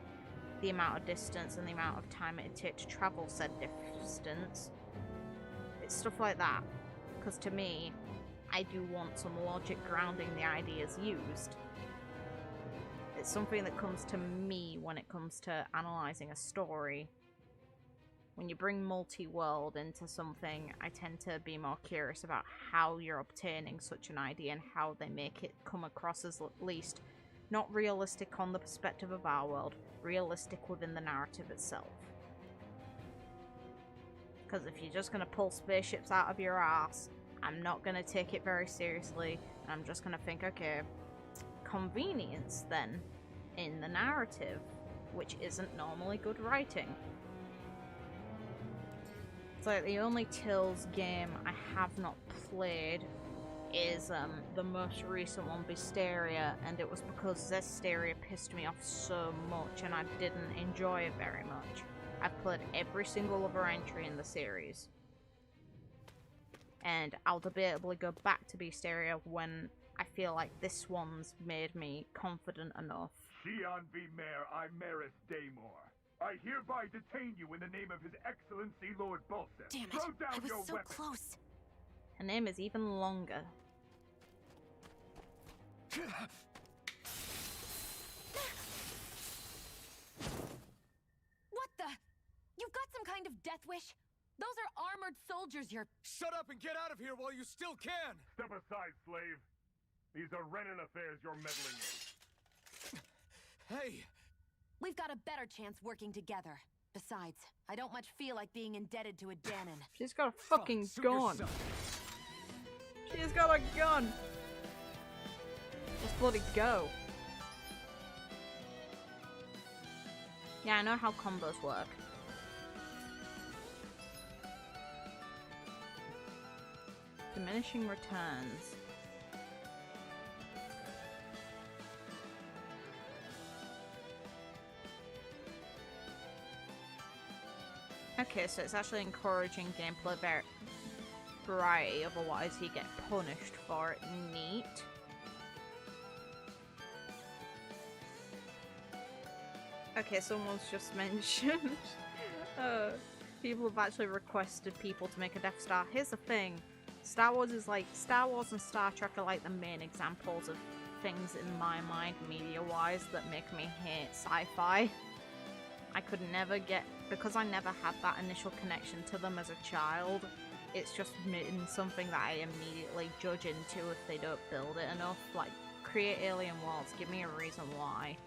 [SPEAKER 1] the amount of distance and the amount of time it'd take to travel said distance? It's stuff like that. Because to me, I do want some logic grounding the ideas used. It's something that comes to me when it comes to analysing a story. When you bring multi-world into something, I tend to be more curious about how you're obtaining such an idea and how they make it come across as at least not realistic on the perspective of our world, realistic within the narrative itself. Because if you're just going to pull spaceships out of your ass, I'm not going to take it very seriously, and I'm just going to think, okay, convenience then in the narrative, which isn't normally good writing. It's like the only Tales game I have not played is the most recent one, Vesperia, and it was because Vesperia pissed me off so much and I didn't enjoy it very much. I've played every single other entry in the series, and I'll debatably go back to Vesperia when I feel like this one's made me confident enough.
[SPEAKER 3] Shion V. Mayor Imeris Daymore, I hereby detain you in the name of His Excellency Lord Bulseth.
[SPEAKER 10] Damn it!
[SPEAKER 3] Throw down
[SPEAKER 10] I was
[SPEAKER 3] your
[SPEAKER 10] so
[SPEAKER 3] weapon.
[SPEAKER 10] close.
[SPEAKER 1] Her name is even longer.
[SPEAKER 8] What the? You've got some kind of death wish? Those are armored soldiers you're...
[SPEAKER 3] Shut up and get out of here while you still can! Step aside, slave. These are Renan affairs you're meddling in.
[SPEAKER 6] Hey!
[SPEAKER 10] We've got a better chance working together. Besides, I don't much feel like being indebted to a Danon.
[SPEAKER 1] She's got a fucking
[SPEAKER 6] Suit
[SPEAKER 1] gun.
[SPEAKER 6] yourself.
[SPEAKER 1] She's got a gun. Let's bloody go. Yeah, I know how combos work. Diminishing returns. Okay, so it's actually encouraging gameplay variety, otherwise you get punished for it. Neat. Okay, someone's just mentioned People have actually requested people to make a Death Star. Here's the thing. Star Wars and Star Trek are like the main examples of things in my mind, media-wise, that make me hate sci-fi. I could never get... Because I never had that initial connection to them as a child, it's just been something that I immediately judge into if they don't build it enough. Like, create alien worlds, give me a reason why.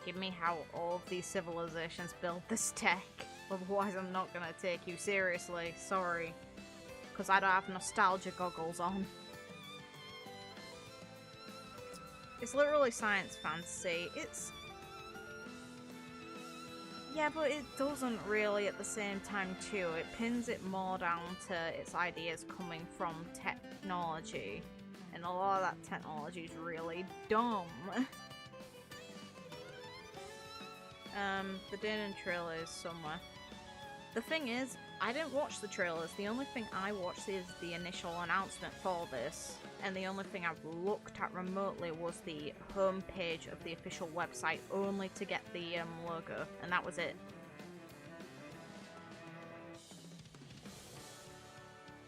[SPEAKER 1] Give me how all of these civilizations build this tech. Otherwise I'm not gonna take you seriously, sorry. Because I don't have nostalgia goggles on. It's literally science fantasy. It's... Yeah, but it doesn't really at the same time too. It pins it more down to its ideas coming from technology. And a lot of that technology is really dumb. The Danon trailer is somewhere. The thing is, I didn't watch the trailers. The only thing I watched is the initial announcement for this. And the only thing I've looked at remotely was the homepage of the official website, only to get the logo. And that was it.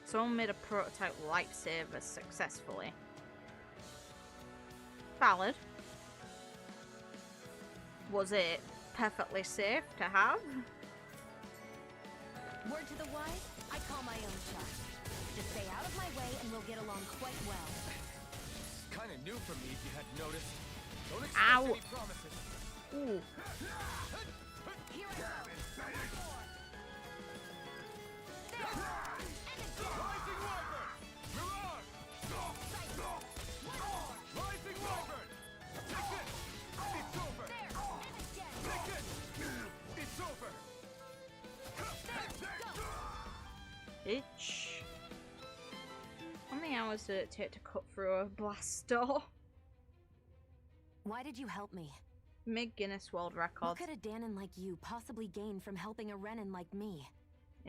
[SPEAKER 1] Someone made a prototype lightsaber successfully. Valid. Was it perfectly safe to have?
[SPEAKER 10] Word to the wise, I call my own shot. Just stay out of my way and we'll get along quite well.
[SPEAKER 3] It's kind of new for me, if you hadn't noticed. Don't expect
[SPEAKER 1] Ow.
[SPEAKER 3] any promises.
[SPEAKER 1] Ooh.
[SPEAKER 10] Here I go.
[SPEAKER 3] Rising Wyvern! Mirage! Rising Wyvern! Take it! It's over! Take it! It's over!
[SPEAKER 1] Bitch. How many hours did it take to cut through a blast door?
[SPEAKER 10] Why did you help me?
[SPEAKER 1] Make Guinness World
[SPEAKER 10] What
[SPEAKER 1] Records.
[SPEAKER 10] could a Danon like you possibly gain from helping a Renan like me?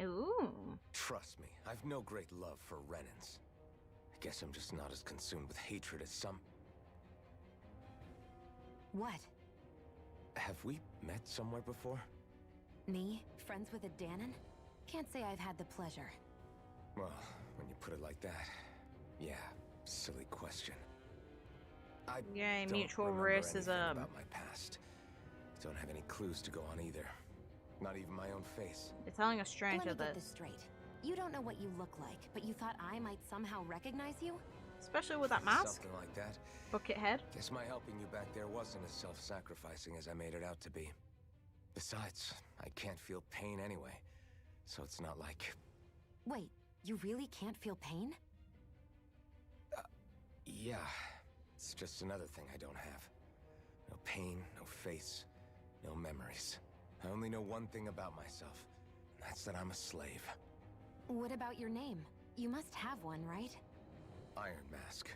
[SPEAKER 1] Ooh.
[SPEAKER 5] Trust me, I've no great love for Renans. I guess I'm just not as consumed with hatred as some...
[SPEAKER 10] What?
[SPEAKER 5] Have we met somewhere before?
[SPEAKER 10] Me? Friends with a Danon? Can't say I've had the pleasure.
[SPEAKER 5] Well, when you put it like that, yeah, silly question. I
[SPEAKER 1] Yay,
[SPEAKER 5] don't
[SPEAKER 1] mutual
[SPEAKER 5] remember anything
[SPEAKER 1] racism.
[SPEAKER 5] about my past. Don't have any clues to go on either. Not even my own face.
[SPEAKER 1] You're telling a
[SPEAKER 10] Let
[SPEAKER 1] stranger
[SPEAKER 10] me get
[SPEAKER 1] this.
[SPEAKER 10] this straight. You don't know what you look like, but you thought I might somehow recognize you?
[SPEAKER 1] Especially with that mask.
[SPEAKER 5] Something like that.
[SPEAKER 1] Bucket head.
[SPEAKER 5] Guess my helping you back there wasn't as self-sacrificing as I made it out to be. Besides, I can't feel pain anyway, so it's not like...
[SPEAKER 10] Wait, you really can't feel pain?
[SPEAKER 5] Yeah, it's just another thing I don't have. No pain, no face, no memories. I only know one thing about myself, and that's that I'm a slave.
[SPEAKER 10] What about your name? You must have one, right?
[SPEAKER 5] Iron Mask.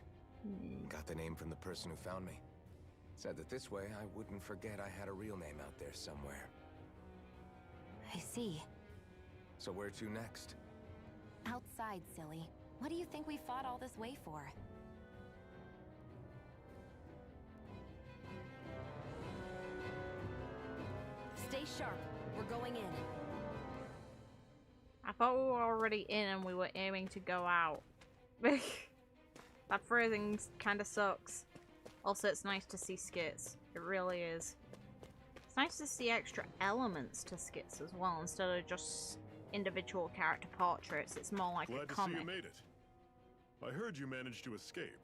[SPEAKER 5] Got the name from the person who found me. Said that this way I wouldn't forget I had a real name out there somewhere.
[SPEAKER 10] I see.
[SPEAKER 5] So where to next?
[SPEAKER 10] Outside, silly. What do you think we fought all this way for? Stay sharp. We're going in.
[SPEAKER 1] I thought we were already in and we were aiming to go out. That phrasing kind of sucks. Also, it's nice to see skits. It really is. It's nice to see extra elements to skits as well, instead of just individual character portraits. It's more like
[SPEAKER 2] Glad
[SPEAKER 1] a
[SPEAKER 2] to
[SPEAKER 1] comic.
[SPEAKER 2] see you made it. I heard you managed to escape,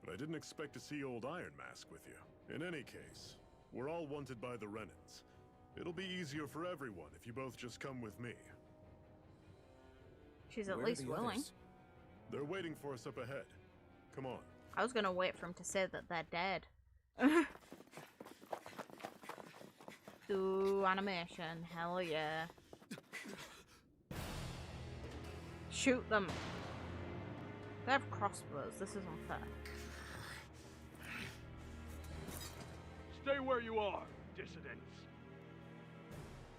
[SPEAKER 2] but I didn't expect to see old Iron Mask with you. In any case, we're all wanted by the Renans. It'll be easier for everyone if you both just come with me.
[SPEAKER 1] She's at
[SPEAKER 5] Where are
[SPEAKER 1] least
[SPEAKER 5] the
[SPEAKER 1] willing.
[SPEAKER 5] others?
[SPEAKER 2] They're waiting for us up ahead. Come on.
[SPEAKER 1] I was gonna wait for him to say that they're dead. Ooh, animation. Hell yeah. Shoot them. They have crossbows. This is unfair.
[SPEAKER 3] Stay where you are, dissidents.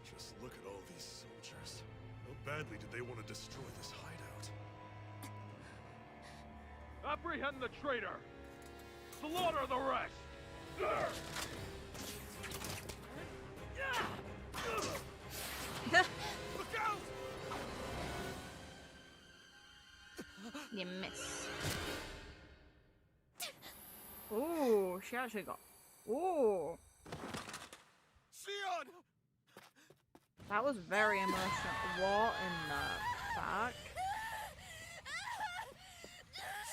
[SPEAKER 2] Just look at all these soldiers. How badly did they want to destroy this hideout?
[SPEAKER 3] Apprehend the traitor! Slaughter the rest! Look out!
[SPEAKER 1] You miss. Ooh, she actually got. Ooh.
[SPEAKER 3] Sion!
[SPEAKER 1] That was very emotional. What in the fuck?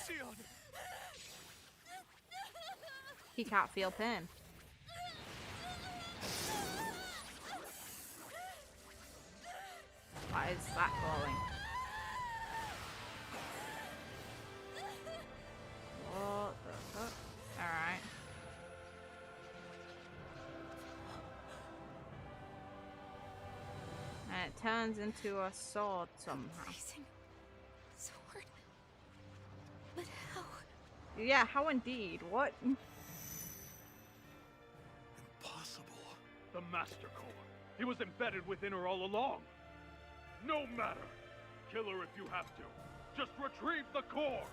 [SPEAKER 3] Sion!
[SPEAKER 1] He can't feel pain. Why is that glowing? What the fuck? Alright. And it turns into a sword somehow.
[SPEAKER 4] Blazing sword. But how?
[SPEAKER 1] Yeah, how indeed? What?
[SPEAKER 3] Impossible. The Master Core. He was embedded within her all along. No matter. Kill her if you have to. Just retrieve the core.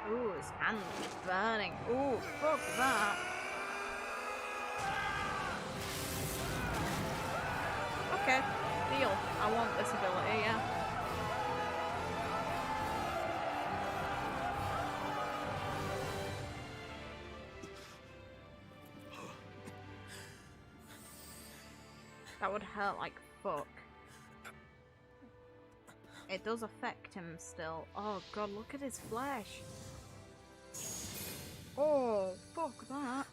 [SPEAKER 1] Ooh, his hand is burning. Ooh, fuck that. Okay, deal. I want this ability, yeah. That would hurt like fuck. It does affect him still. Oh god, look at his flesh. Oh, fuck that.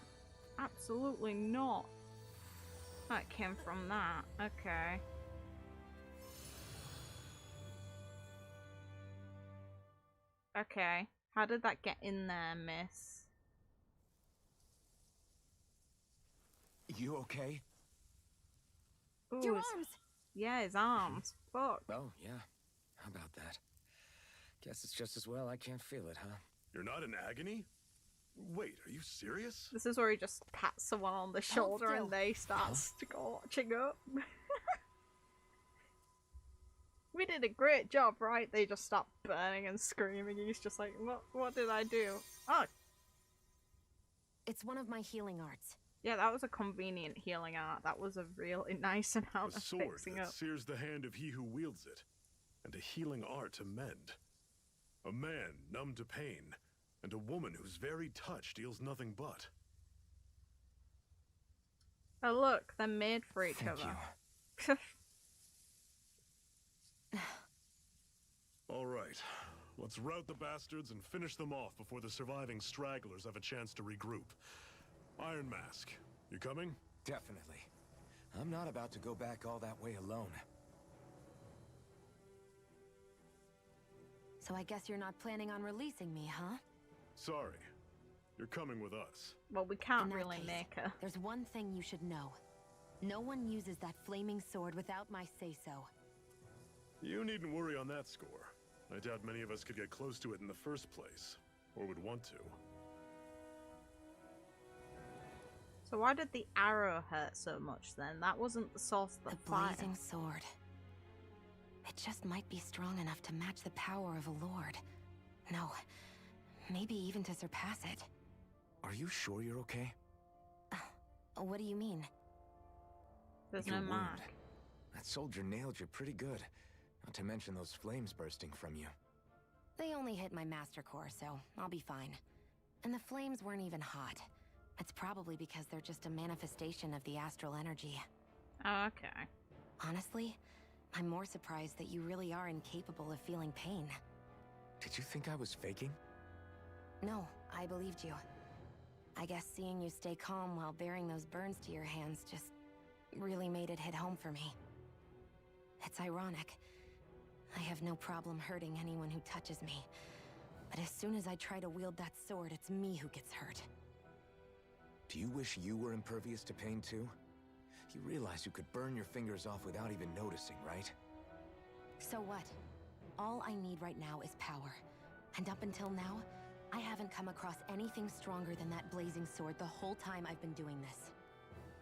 [SPEAKER 1] Absolutely not. That came from that. Okay. Okay. How did that get in there, miss?
[SPEAKER 5] You okay?
[SPEAKER 1] Ooh,
[SPEAKER 4] Your
[SPEAKER 1] his-
[SPEAKER 4] arms!
[SPEAKER 1] Yeah, his arms. Fuck.
[SPEAKER 5] Oh, yeah. How about that? Guess it's just as well I can't feel it, huh?
[SPEAKER 2] You're not in agony? Wait, are you serious?
[SPEAKER 1] This is where he just pats someone on the shoulder
[SPEAKER 4] still.
[SPEAKER 1] and they start scorching up. We did a great job, right? They just start burning and screaming. He's just like, what did I do? Oh,
[SPEAKER 10] It's one of my healing arts.
[SPEAKER 1] yeah, that was a convenient healing art. That was a really nice amount
[SPEAKER 2] A
[SPEAKER 1] of
[SPEAKER 2] sword
[SPEAKER 1] fixing
[SPEAKER 2] that
[SPEAKER 1] up.
[SPEAKER 2] sears the hand of he who wields it, and a healing art to mend. A man numb to pain, and a woman whose very touch deals nothing but.
[SPEAKER 1] Oh look, they're made for each
[SPEAKER 5] Thank
[SPEAKER 1] other.
[SPEAKER 5] you.
[SPEAKER 2] All right, let's rout the bastards and finish them off before the surviving stragglers have a chance to regroup. Iron Mask, you coming?
[SPEAKER 5] Definitely. I'm not about to go back all that way alone.
[SPEAKER 10] So I guess you're not planning on releasing me, huh?
[SPEAKER 2] Sorry, you're coming with us.
[SPEAKER 1] Well, we can't
[SPEAKER 10] In that
[SPEAKER 1] really
[SPEAKER 10] case,
[SPEAKER 1] make her.
[SPEAKER 10] There's one thing you should know. No one uses that flaming sword without my say-so.
[SPEAKER 2] You needn't worry on that score. I doubt many of us could get close to it in the first place, or would want to.
[SPEAKER 1] So why did the arrow hurt so much then? That wasn't the source of the
[SPEAKER 10] The
[SPEAKER 1] fire.
[SPEAKER 10] blazing sword. It just might be strong enough to match the power of a lord. No, maybe even to surpass it.
[SPEAKER 5] Are you sure you're okay?
[SPEAKER 10] What do you mean?
[SPEAKER 1] There's
[SPEAKER 5] Your
[SPEAKER 1] no
[SPEAKER 5] wound.
[SPEAKER 1] mark.
[SPEAKER 5] That soldier nailed you pretty good. Not to mention those flames bursting from you.
[SPEAKER 10] They only hit my master core, so I'll be fine. And the flames weren't even hot. It's probably because they're just a manifestation of the astral energy.
[SPEAKER 1] Oh, okay.
[SPEAKER 10] Honestly, I'm more surprised that you really are incapable of feeling pain.
[SPEAKER 5] Did you think I was faking?
[SPEAKER 10] No, I believed you. I guess seeing you stay calm while bearing those burns to your hands just really made it hit home for me. It's ironic. I have no problem hurting anyone who touches me. But as soon as I try to wield that sword, it's me who gets hurt.
[SPEAKER 5] Do you wish you were impervious to pain too? You realize you could burn your fingers off without even noticing, right?
[SPEAKER 10] So what? All I need right now is power. And up until now, I haven't come across anything stronger than that blazing sword the whole time I've been doing this.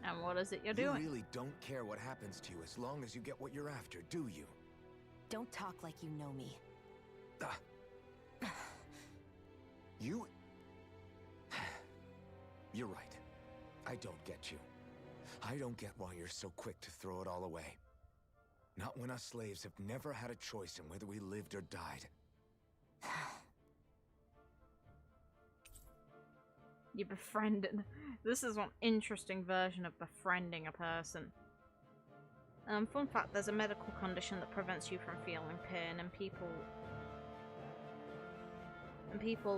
[SPEAKER 1] And what is it you're
[SPEAKER 5] You
[SPEAKER 1] doing?
[SPEAKER 5] really don't care what happens to you as long as you get what you're after, do you?
[SPEAKER 10] Don't talk like you know me.
[SPEAKER 5] You... You're right. I don't get you. I don't get why you're so quick to throw it all away. Not when us slaves have never had a choice in whether we lived or died.
[SPEAKER 1] You befriended. This is one interesting version of befriending a person. Fun fact, there's a medical condition that prevents you from feeling pain, and people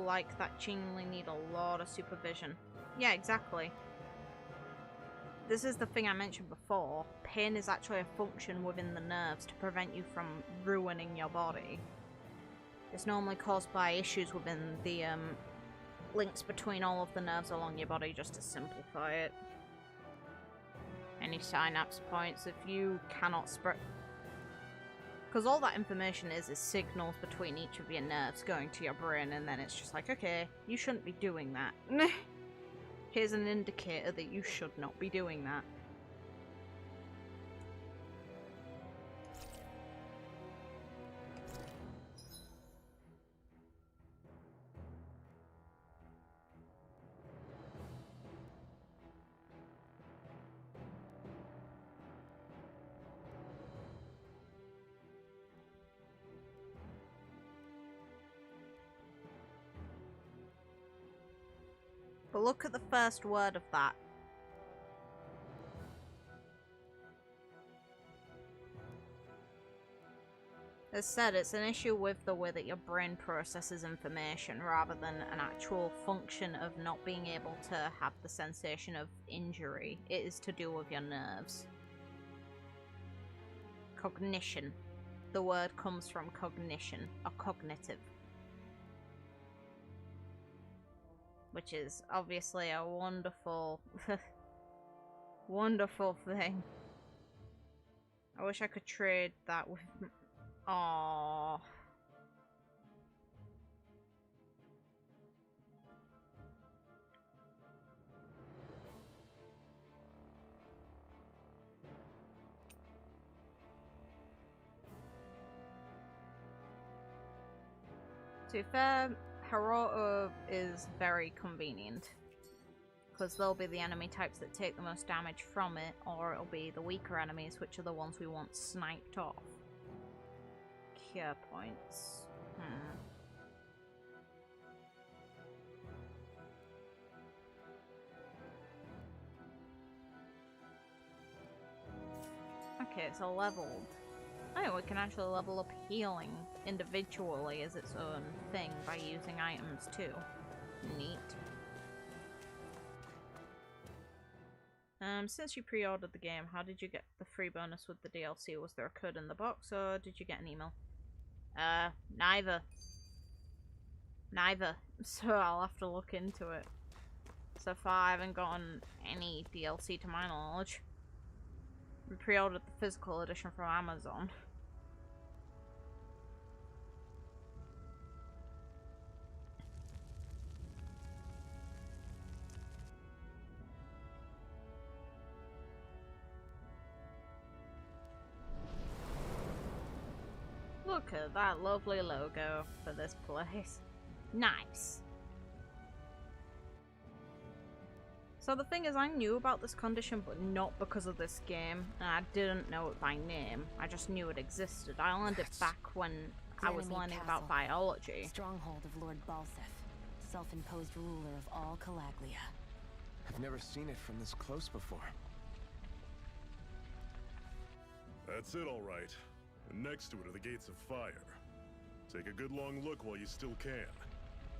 [SPEAKER 1] like that genuinely need a lot of supervision. Yeah, exactly. This is the thing I mentioned before. Pain is actually a function within the nerves to prevent you from ruining your body. It's normally caused by issues within the links between all of the nerves along your body, just to simplify it. Any synapse points, if you cannot spread... Because all that information is signals between each of your nerves going to your brain, and then it's just like, okay, you shouldn't be doing that. Here's an indicator that you should not be doing that. But look at the first word of that. As said, it's an issue with the way that your brain processes information rather than an actual function of not being able to have the sensation of injury. It is to do with your nerves. Cognition. The word comes from cognition, or cognitive. Which is obviously a wonderful, wonderful thing. I wish I could trade that with... Aww. To be fair, Hiroto is very convenient, because they'll be the enemy types that take the most damage from it, or it'll be the weaker enemies, which are the ones we want sniped off. Cure points. Okay, it's leveled. Oh, we can actually level up healing individually as its own thing by using items too. Neat. Since you pre-ordered the game, how did you get the free bonus with the DLC? Was there a code in the box, or did you get an email? Neither. Neither. So I'll have to look into it. So far, I haven't gotten any DLC to my knowledge. We pre-ordered the physical edition from Amazon. Look at that lovely logo for this place. Nice. So the thing is, I knew about this condition, but not because of this game, and I didn't know it by name. I just knew it existed. I learned it back when I was learning about biology.
[SPEAKER 10] Stronghold of Lord Balsef, self-imposed ruler of all Calaglia.
[SPEAKER 5] I've never seen it from this close before.
[SPEAKER 2] That's it, all right. And next to it are the gates of fire. Take a good long look while you still can.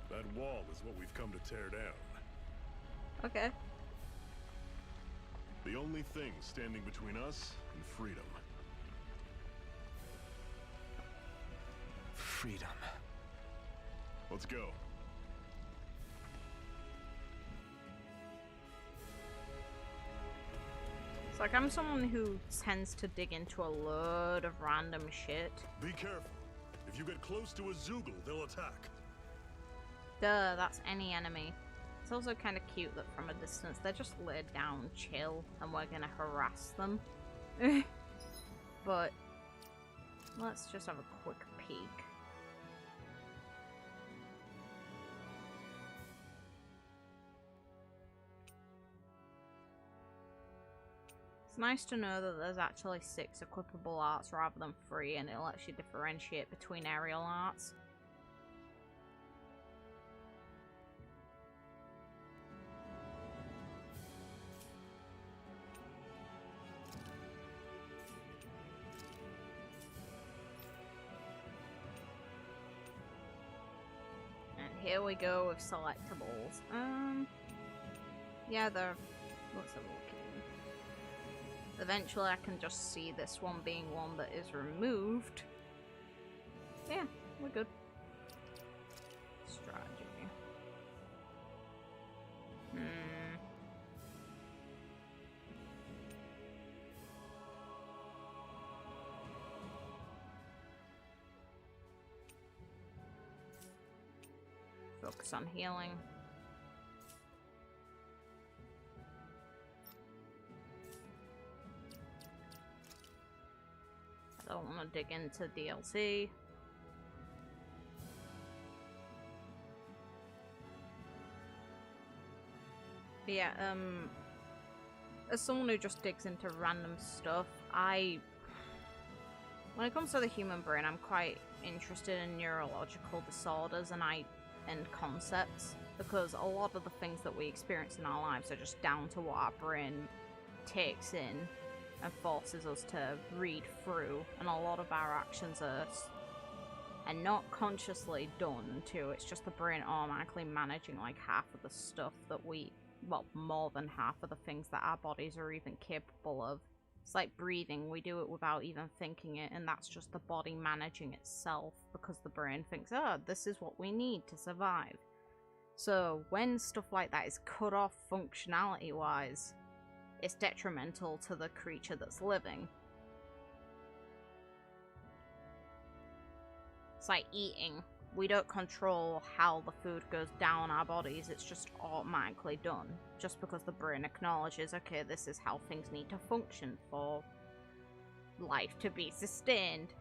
[SPEAKER 2] That wall is what we've come to tear down.
[SPEAKER 1] Okay.
[SPEAKER 2] The only thing standing between us and freedom.
[SPEAKER 5] Freedom.
[SPEAKER 2] Let's go.
[SPEAKER 1] It's like I'm someone who tends to dig into a load of random shit.
[SPEAKER 2] Be careful. If you get close to a Zoogle, they'll attack.
[SPEAKER 1] Duh, that's any enemy. It's also kind of cute that from a distance they're just laid down, chill, and we're gonna harass them. But let's just have a quick peek. It's nice to know that there's actually 6 equipable arts rather than 3, and it lets you differentiate between aerial arts. Here we go with selectables. Yeah, they're... Let's have a look at them. Eventually I can just see this one being one that is removed. Yeah, we're good. Strategy. Focus on healing. I don't want to dig into DLC. But yeah, as someone who just digs into random stuff, when it comes to the human brain, I'm quite interested in neurological disorders and concepts, because a lot of the things that we experience in our lives are just down to what our brain takes in and forces us to read through, and a lot of our actions are not consciously done too. It's just the brain automatically managing like half of the stuff that well, more than half of the things that our bodies are even capable of. It's like breathing, we do it without even thinking it, and that's just the body managing itself because the brain thinks, oh, this is what we need to survive. So when stuff like that is cut off functionality-wise, it's detrimental to the creature that's living. It's like eating. We don't control how the food goes down our bodies, it's just automatically done. Just because the brain acknowledges, okay, this is how things need to function for life to be sustained.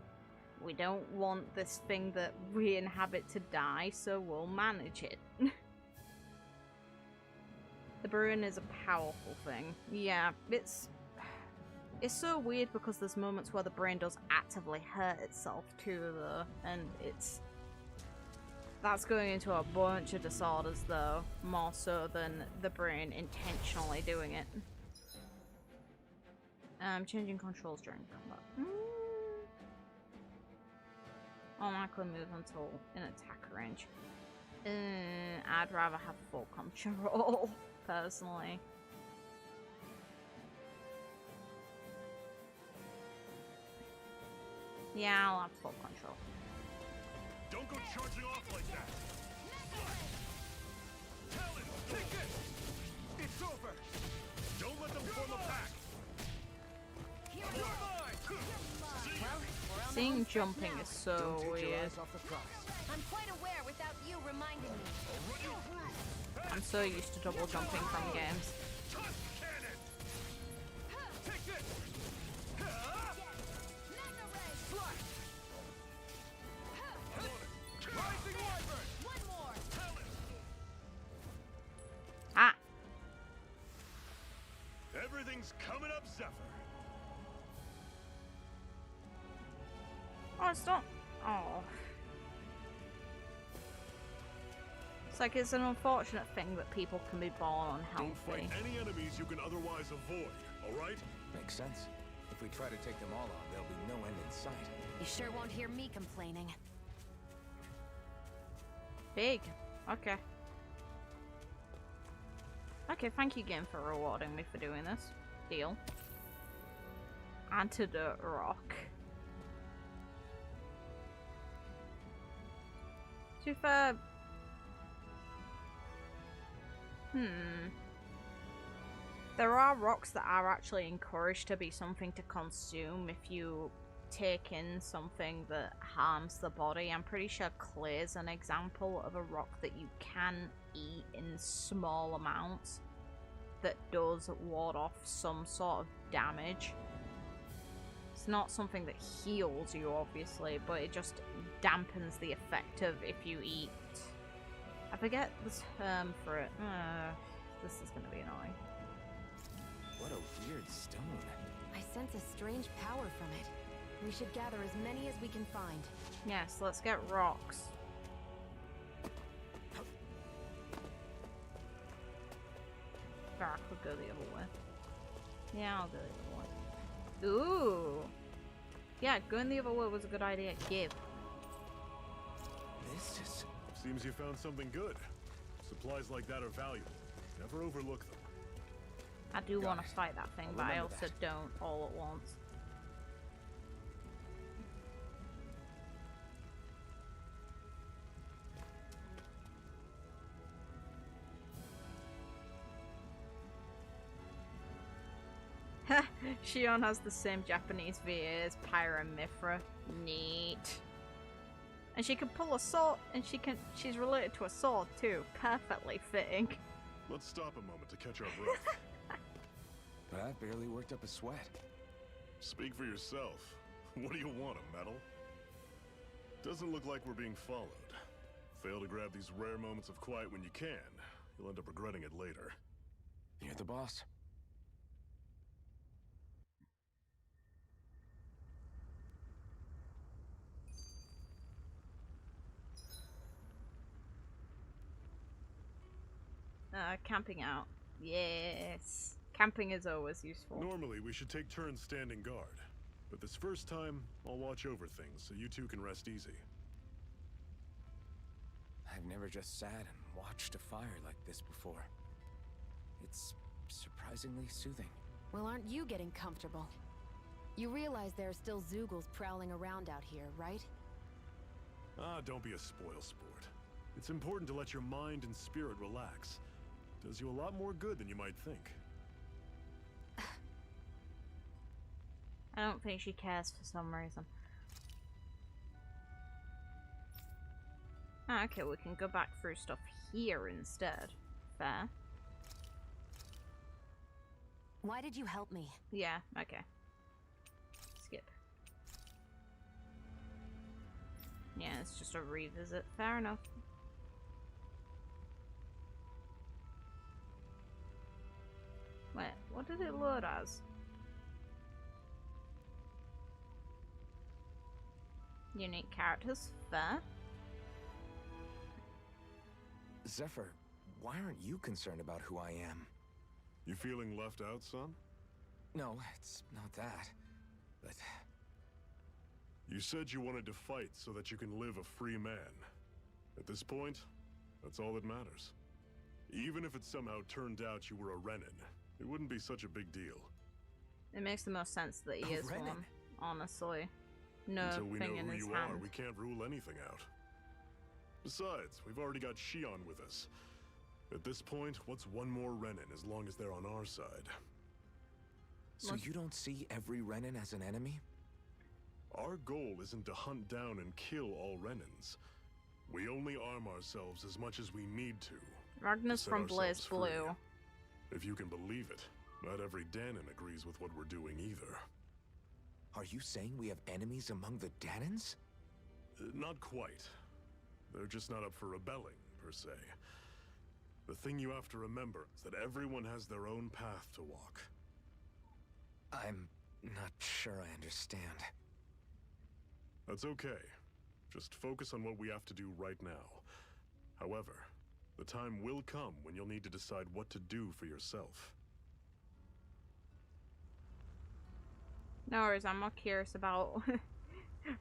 [SPEAKER 1] We don't want this thing that we inhabit to die, so we'll manage it. The brain is a powerful thing. Yeah, it's so weird because there's moments where the brain does actively hurt itself too, though, and that's going into a bunch of disorders, though, more so than the brain intentionally doing it. Changing controls during combat. Automatically move until in attack range. I'd rather have full control, personally. Yeah, I'll have full control.
[SPEAKER 2] Don't go charging off like that! Talon, take it! It's over! Don't let them form a pack!
[SPEAKER 1] Seeing jumping is so weird.
[SPEAKER 4] I'm quite aware without you reminding me.
[SPEAKER 1] I'm so used to double jumping from games. Ah!
[SPEAKER 2] Everything's coming up, Zephyr.
[SPEAKER 1] Oh, it's not. Oh. It's like it's an unfortunate thing that people can be born unhealthy.
[SPEAKER 2] Don't fight any enemies you can otherwise avoid, alright?
[SPEAKER 5] Makes sense. If we try to take them all on, there'll be no end in sight.
[SPEAKER 10] You sure won't hear me complaining.
[SPEAKER 1] Big. Okay. Okay, thank you game for rewarding me for doing this. Deal. Antidote rock. To be fair... There are rocks that are actually encouraged to be something to consume if you take in something that harms the body. I'm pretty sure clay's an example of a rock that you can eat in small amounts that does ward off some sort of damage. It's not something that heals you, obviously, but it just dampens the effect of if you eat... I forget the term for it. This is going to be annoying.
[SPEAKER 5] What a weird stone.
[SPEAKER 10] I sense a strange power from it. We should gather as many as we can find.
[SPEAKER 1] Yes, let's get rocks. Or I could go the other way. Yeah, I'll go the other way. Ooh! Yeah, going the other way was a good idea. Give.
[SPEAKER 5] This is...
[SPEAKER 2] Seems you found something good. Supplies like that are valuable. Never overlook them.
[SPEAKER 1] I do
[SPEAKER 5] Got
[SPEAKER 1] want to
[SPEAKER 5] it.
[SPEAKER 1] fight that thing,
[SPEAKER 5] I'll
[SPEAKER 1] but I
[SPEAKER 5] remember
[SPEAKER 1] also
[SPEAKER 5] that.
[SPEAKER 1] don't all at once. Shion has the same Japanese VA as Pyra and Mithra. Neat. And she can pull a sword, and she's related to a sword too. Perfectly fitting.
[SPEAKER 2] Let's stop a moment to catch our breath.
[SPEAKER 5] That barely worked up a sweat.
[SPEAKER 2] Speak for yourself. What do you want, a medal? Doesn't look like we're being followed. Fail to grab these rare moments of quiet when you can. You'll end up regretting it later.
[SPEAKER 5] You're the boss.
[SPEAKER 1] Camping out. Yes. Camping is always useful.
[SPEAKER 2] Normally, we should take turns standing guard. But this first time, I'll watch over things so you two can rest easy.
[SPEAKER 5] I've never just sat and watched a fire like this before. It's surprisingly soothing.
[SPEAKER 10] Well, aren't you getting comfortable? You realize there are still Zoogles prowling around out here, right?
[SPEAKER 2] Ah, don't be a spoil sport. It's important to let your mind and spirit relax. Does you a lot more good than you might think.
[SPEAKER 1] I don't think she cares for some reason. Ah, okay, we can go back through stuff here instead. Fair.
[SPEAKER 10] Why did you help me?
[SPEAKER 1] Yeah, okay. Skip. Yeah, it's just a revisit. Fair enough. Wait, what did it load as? Unique characters. Fair.
[SPEAKER 5] Zephyr, why aren't you concerned about who I am?
[SPEAKER 2] You feeling left out, son?
[SPEAKER 5] No, it's not that. But...
[SPEAKER 2] You said you wanted to fight so that you can live a free man. At this point, that's all that matters. Even if it somehow turned out you were a Renin, it wouldn't be such a big deal.
[SPEAKER 1] It makes the most sense that he is
[SPEAKER 5] Renin?
[SPEAKER 1] one, honestly. No
[SPEAKER 2] Until we know
[SPEAKER 1] thing in
[SPEAKER 2] who
[SPEAKER 1] his
[SPEAKER 2] you
[SPEAKER 1] hand.
[SPEAKER 2] are, we can't rule anything out. Besides, we've already got Shion with us. At this point, what's one more Renin as long as they're on our side?
[SPEAKER 5] So you don't see every Renin as an enemy?
[SPEAKER 2] Our goal isn't to hunt down and kill all Renins. We only arm ourselves as much as we need to.
[SPEAKER 1] Ragnar's
[SPEAKER 2] set
[SPEAKER 1] from Blaze
[SPEAKER 2] ourselves free.
[SPEAKER 1] Blue.
[SPEAKER 2] If you can believe it, not every Danon agrees with what we're doing either.
[SPEAKER 5] Are you saying we have enemies among the Danons?
[SPEAKER 2] Not quite. They're just not up for rebelling, per se. The thing you have to remember is that everyone has their own path to walk.
[SPEAKER 5] I'm not sure I understand.
[SPEAKER 2] That's okay. Just focus on what we have to do right now. However, the time will come when you'll need to decide what to do for yourself.
[SPEAKER 1] No worries, I'm more curious about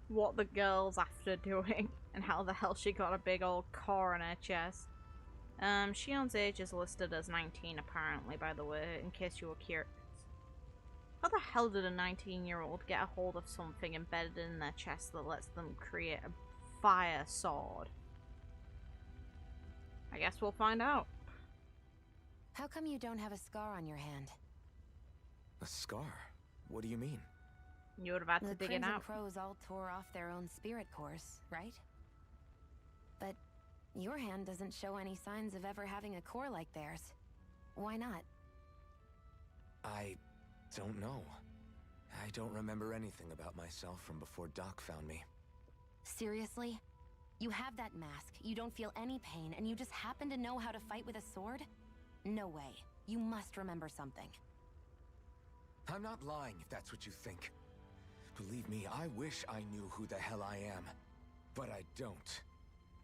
[SPEAKER 1] what the girl's after doing and how the hell she got a big old core on her chest. Shion's age is listed as 19 apparently, by the way, in case you were curious. How the hell did a 19-year-old get a hold of something embedded in their chest that lets them create a fire sword? I guess we'll find out.
[SPEAKER 10] How come you don't have a scar on your hand?
[SPEAKER 5] A scar? What do you mean?
[SPEAKER 1] You would have had to
[SPEAKER 10] The
[SPEAKER 1] dig it
[SPEAKER 10] Crimson
[SPEAKER 1] out.
[SPEAKER 10] Crows all tore off their own spirit cores, right? But your hand doesn't show any signs of ever having a core like theirs. Why not?
[SPEAKER 5] I don't know. I don't remember anything about myself from before Doc found me.
[SPEAKER 10] Seriously? You have that mask, you don't feel any pain, and you just happen to know how to fight with a sword? No way. You must remember something.
[SPEAKER 5] I'm not lying if that's what you think. Believe me, I wish I knew who the hell I am. But I don't.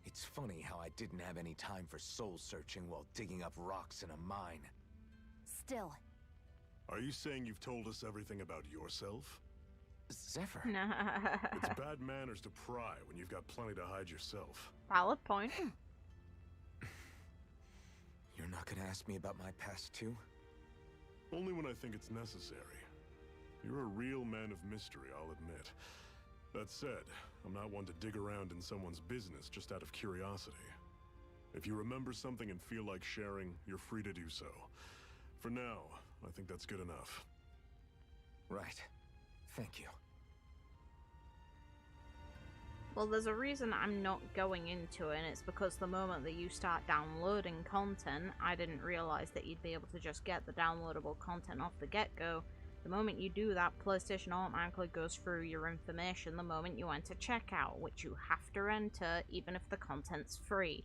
[SPEAKER 5] It's funny how I didn't have any time for soul searching while digging up rocks in a mine.
[SPEAKER 10] Still.
[SPEAKER 2] Are you saying you've told us everything about yourself?
[SPEAKER 5] Zephyr.
[SPEAKER 2] It's bad manners to pry when you've got plenty to hide yourself.
[SPEAKER 1] Valid point.
[SPEAKER 5] You're not gonna ask me about my past too?
[SPEAKER 2] Only when I think it's necessary. You're a real man of mystery, I'll admit. That said, I'm not one to dig around in someone's business just out of curiosity. If you remember something and feel like sharing, you're free to do so. For now, I think that's good enough.
[SPEAKER 5] Right. Thank you.
[SPEAKER 1] Well, there's a reason I'm not going into it, and it's because the moment that you start downloading content, I didn't realize that you'd be able to just get the downloadable content off the get-go. The moment you do that, PlayStation automatically goes through your information the moment you enter checkout, which you have to enter even if the content's free.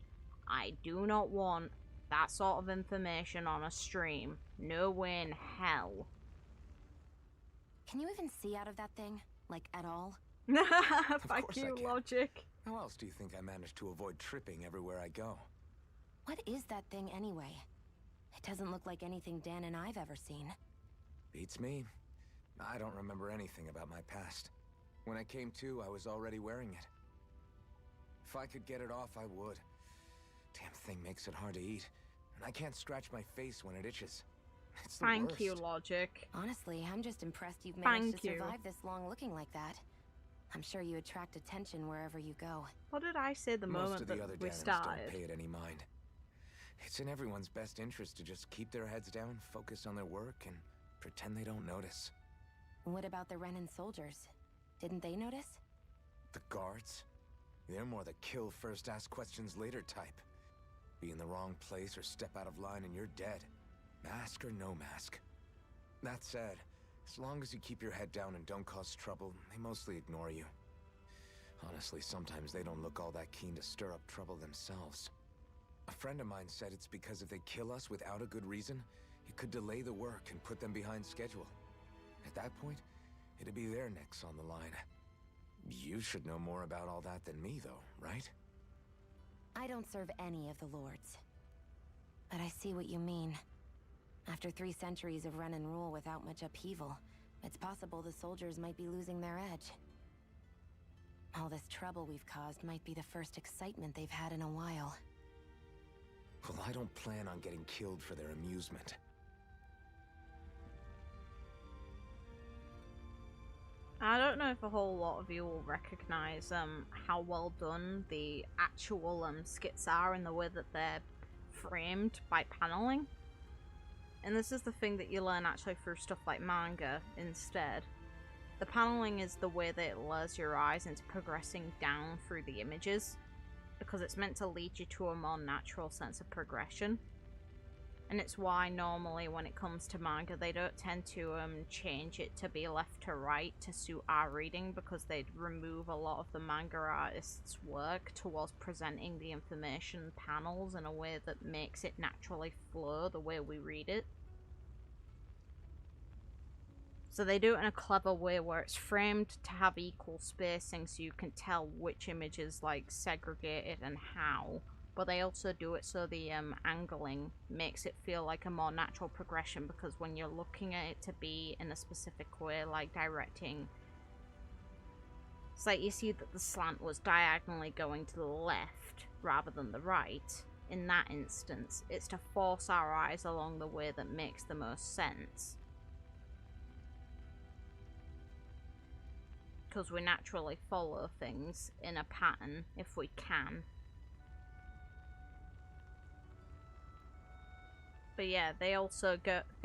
[SPEAKER 1] I do not want that sort of information on a stream. No way in hell.
[SPEAKER 10] Can you even see out of that thing? Like, at all?
[SPEAKER 1] Thank you, Logic.
[SPEAKER 5] How else do you think I managed to avoid tripping everywhere I go?
[SPEAKER 10] What is that thing anyway? It doesn't look like anything Dan and I've ever seen.
[SPEAKER 5] Beats me. I don't remember anything about my past. When I came to, I was already wearing it. If I could get it off, I would. Damn thing makes it hard to eat, and I can't scratch my face when it itches. It's the
[SPEAKER 1] Thank
[SPEAKER 5] worst.
[SPEAKER 1] you, Logic.
[SPEAKER 10] Honestly, I'm just impressed you've managed
[SPEAKER 1] Thank
[SPEAKER 10] to
[SPEAKER 1] you.
[SPEAKER 10] survive this long looking like that. I'm sure you attract attention wherever you go.
[SPEAKER 1] What did I say the
[SPEAKER 5] Most
[SPEAKER 1] moment
[SPEAKER 5] of the
[SPEAKER 1] that
[SPEAKER 5] other
[SPEAKER 1] we
[SPEAKER 5] Danons
[SPEAKER 1] started?
[SPEAKER 5] don't pay it any mind. It's in everyone's best interest to just keep their heads down, focus on their work, and pretend they don't notice.
[SPEAKER 10] What about the Renan soldiers? Didn't they notice?
[SPEAKER 5] The guards? They're more the kill first, ask questions later type. Be in the wrong place or step out of line and you're dead. Mask or no mask. That said, as long as you keep your head down and don't cause trouble, they mostly ignore you. Honestly, sometimes they don't look all that keen to stir up trouble themselves. A friend of mine said it's because if they kill us without a good reason, it could delay the work and put them behind schedule. At that point, it'd be their necks on the line. You should know more about all that than me, though, right?
[SPEAKER 10] I don't serve any of the lords. But I see what you mean. After 3 centuries of Renan rule without much upheaval, it's possible the soldiers might be losing their edge. All this trouble we've caused might be the first excitement they've had in a while.
[SPEAKER 5] Well, I don't plan on getting killed for their amusement.
[SPEAKER 1] I don't know if a whole lot of you will recognize how well done the actual skits are in the way that they're framed by paneling. And this is the thing that you learn actually through stuff like manga instead. The paneling is the way that it lures your eyes into progressing down through the images, because it's meant to lead you to a more natural sense of progression. And it's why normally when it comes to manga they don't tend to change it to be left to right to suit our reading, because they'd remove a lot of the manga artist's work towards presenting the information panels in a way that makes it naturally flow the way we read it. So they do it in a clever way where it's framed to have equal spacing so you can tell which image is like segregated and how. But they also do it so the angling makes it feel like a more natural progression, because when you're looking at it to be in a specific way, like directing, it's like you see that the slant was diagonally going to the left rather than the right. In that instance, it's to force our eyes along the way that makes the most sense. Because we naturally follow things in a pattern if we can. But yeah, they also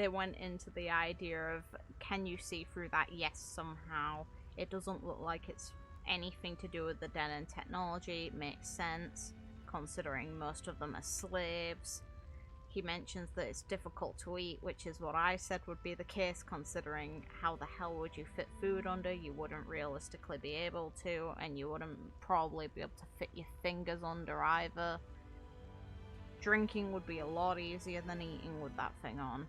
[SPEAKER 1] went into the idea of, can you see through that? Yes, somehow. It doesn't look like it's anything to do with the Denon technology. It makes sense, considering most of them are slaves. He mentions that it's difficult to eat, which is what I said would be the case, considering how the hell would you fit food under? You wouldn't realistically be able to, and you wouldn't probably be able to fit your fingers under either. Drinking would be a lot easier than eating with that thing on.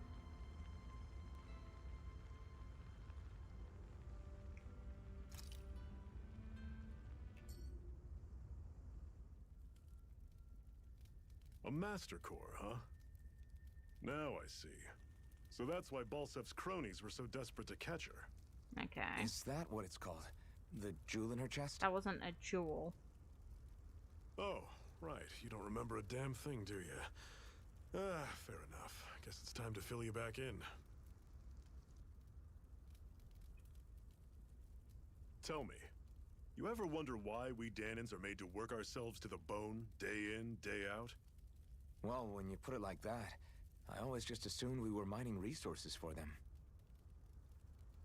[SPEAKER 2] A Master Core, huh? Now I see. So that's why Balsef's cronies were so desperate to catch her.
[SPEAKER 1] Okay.
[SPEAKER 5] Is that what it's called? The jewel in her chest?
[SPEAKER 1] That wasn't a jewel.
[SPEAKER 2] Oh, right. You don't remember a damn thing, do you? Fair enough. Guess it's time to fill you back in. Tell me, you ever wonder why we Danans are made to work ourselves to the bone, day in, day out?
[SPEAKER 5] Well, when you put it like that, I always just assumed we were mining resources for them.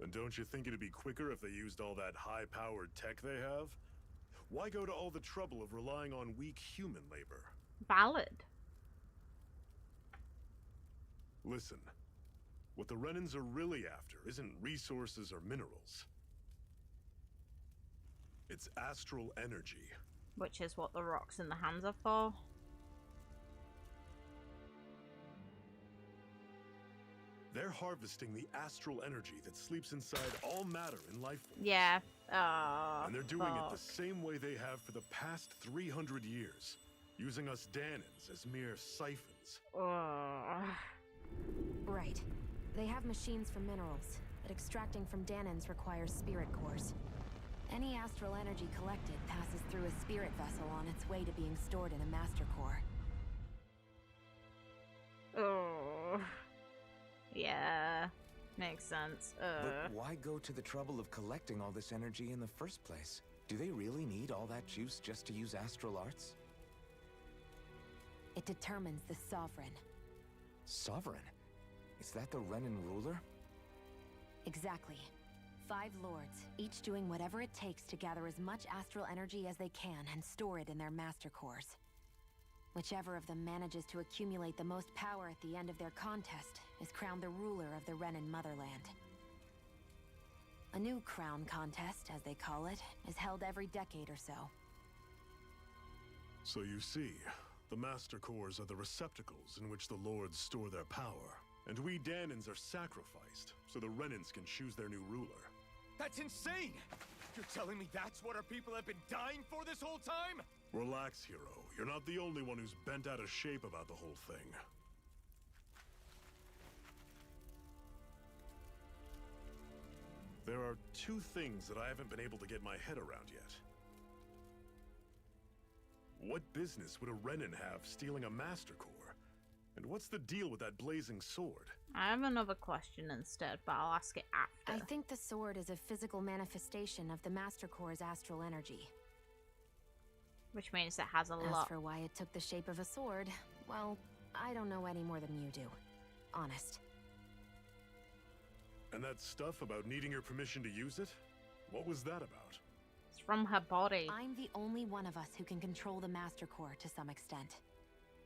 [SPEAKER 2] And don't you think it'd be quicker if they used all that high-powered tech they have? Why go to all the trouble of relying on weak human labor?
[SPEAKER 1] Valid.
[SPEAKER 2] Listen, what the Renans are really after isn't resources or minerals. It's astral energy.
[SPEAKER 1] Which is what the rocks in the hands are for.
[SPEAKER 2] They're harvesting the astral energy that sleeps inside all matter in life forms.
[SPEAKER 1] Yeah.
[SPEAKER 2] And they're doing it the same way they have for the past 300 years, using us Danans as mere siphons.
[SPEAKER 10] Right. They have machines for minerals, but extracting from Danans requires spirit cores. Any astral energy collected passes through a spirit vessel on its way to being stored in a master core.
[SPEAKER 1] Yeah, makes sense.
[SPEAKER 5] But why go to the trouble of collecting all this energy in the first place? Do they really need all that juice just to use astral arts?
[SPEAKER 10] It determines the sovereign.
[SPEAKER 5] Sovereign? Is that the Renan ruler?
[SPEAKER 10] Exactly. 5 lords, each doing whatever it takes to gather as much astral energy as they can and store it in their master cores. Whichever of them manages to accumulate the most power at the end of their contest is crowned the ruler of the Renan motherland. A new crown contest, as they call it, is held every decade or so.
[SPEAKER 2] So you see, the Master Cores are the receptacles in which the Lords store their power. And we Danans are sacrificed, so the Renans can choose their new ruler.
[SPEAKER 11] That's insane! You're telling me that's what our people have been dying for this whole time?
[SPEAKER 2] Relax, hero. You're not the only one who's bent out of shape about the whole thing. There are 2 things that I haven't been able to get my head around yet. What business would a Renan have stealing a Master Core? And what's the deal with that blazing sword?
[SPEAKER 1] I have another question instead, but I'll ask it after.
[SPEAKER 10] I think the sword is a physical manifestation of the Master Core's astral energy.
[SPEAKER 1] Which means it has a lot.
[SPEAKER 10] As for why it took the shape of a sword, well, I don't know any more than you do. Honest.
[SPEAKER 2] And that stuff about needing your permission to use it? What was that about?
[SPEAKER 1] It's from her body.
[SPEAKER 10] I'm the only one of us who can control the Master Core to some extent.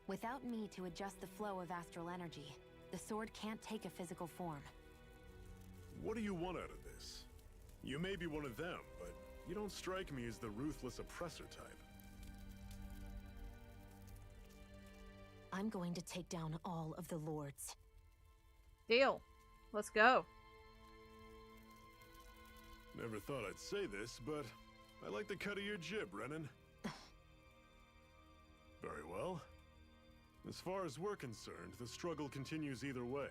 [SPEAKER 10] Without me to adjust the flow of astral energy, the sword can't take a physical form.
[SPEAKER 2] What do you want out of this? You may be one of them, but you don't strike me as the ruthless oppressor type.
[SPEAKER 10] I'm going to take down all of the lords.
[SPEAKER 1] Deal. Let's go.
[SPEAKER 2] Never thought I'd say this, but I like the cut of your jib, Renan. Very well. As far as we're concerned, the struggle continues either way.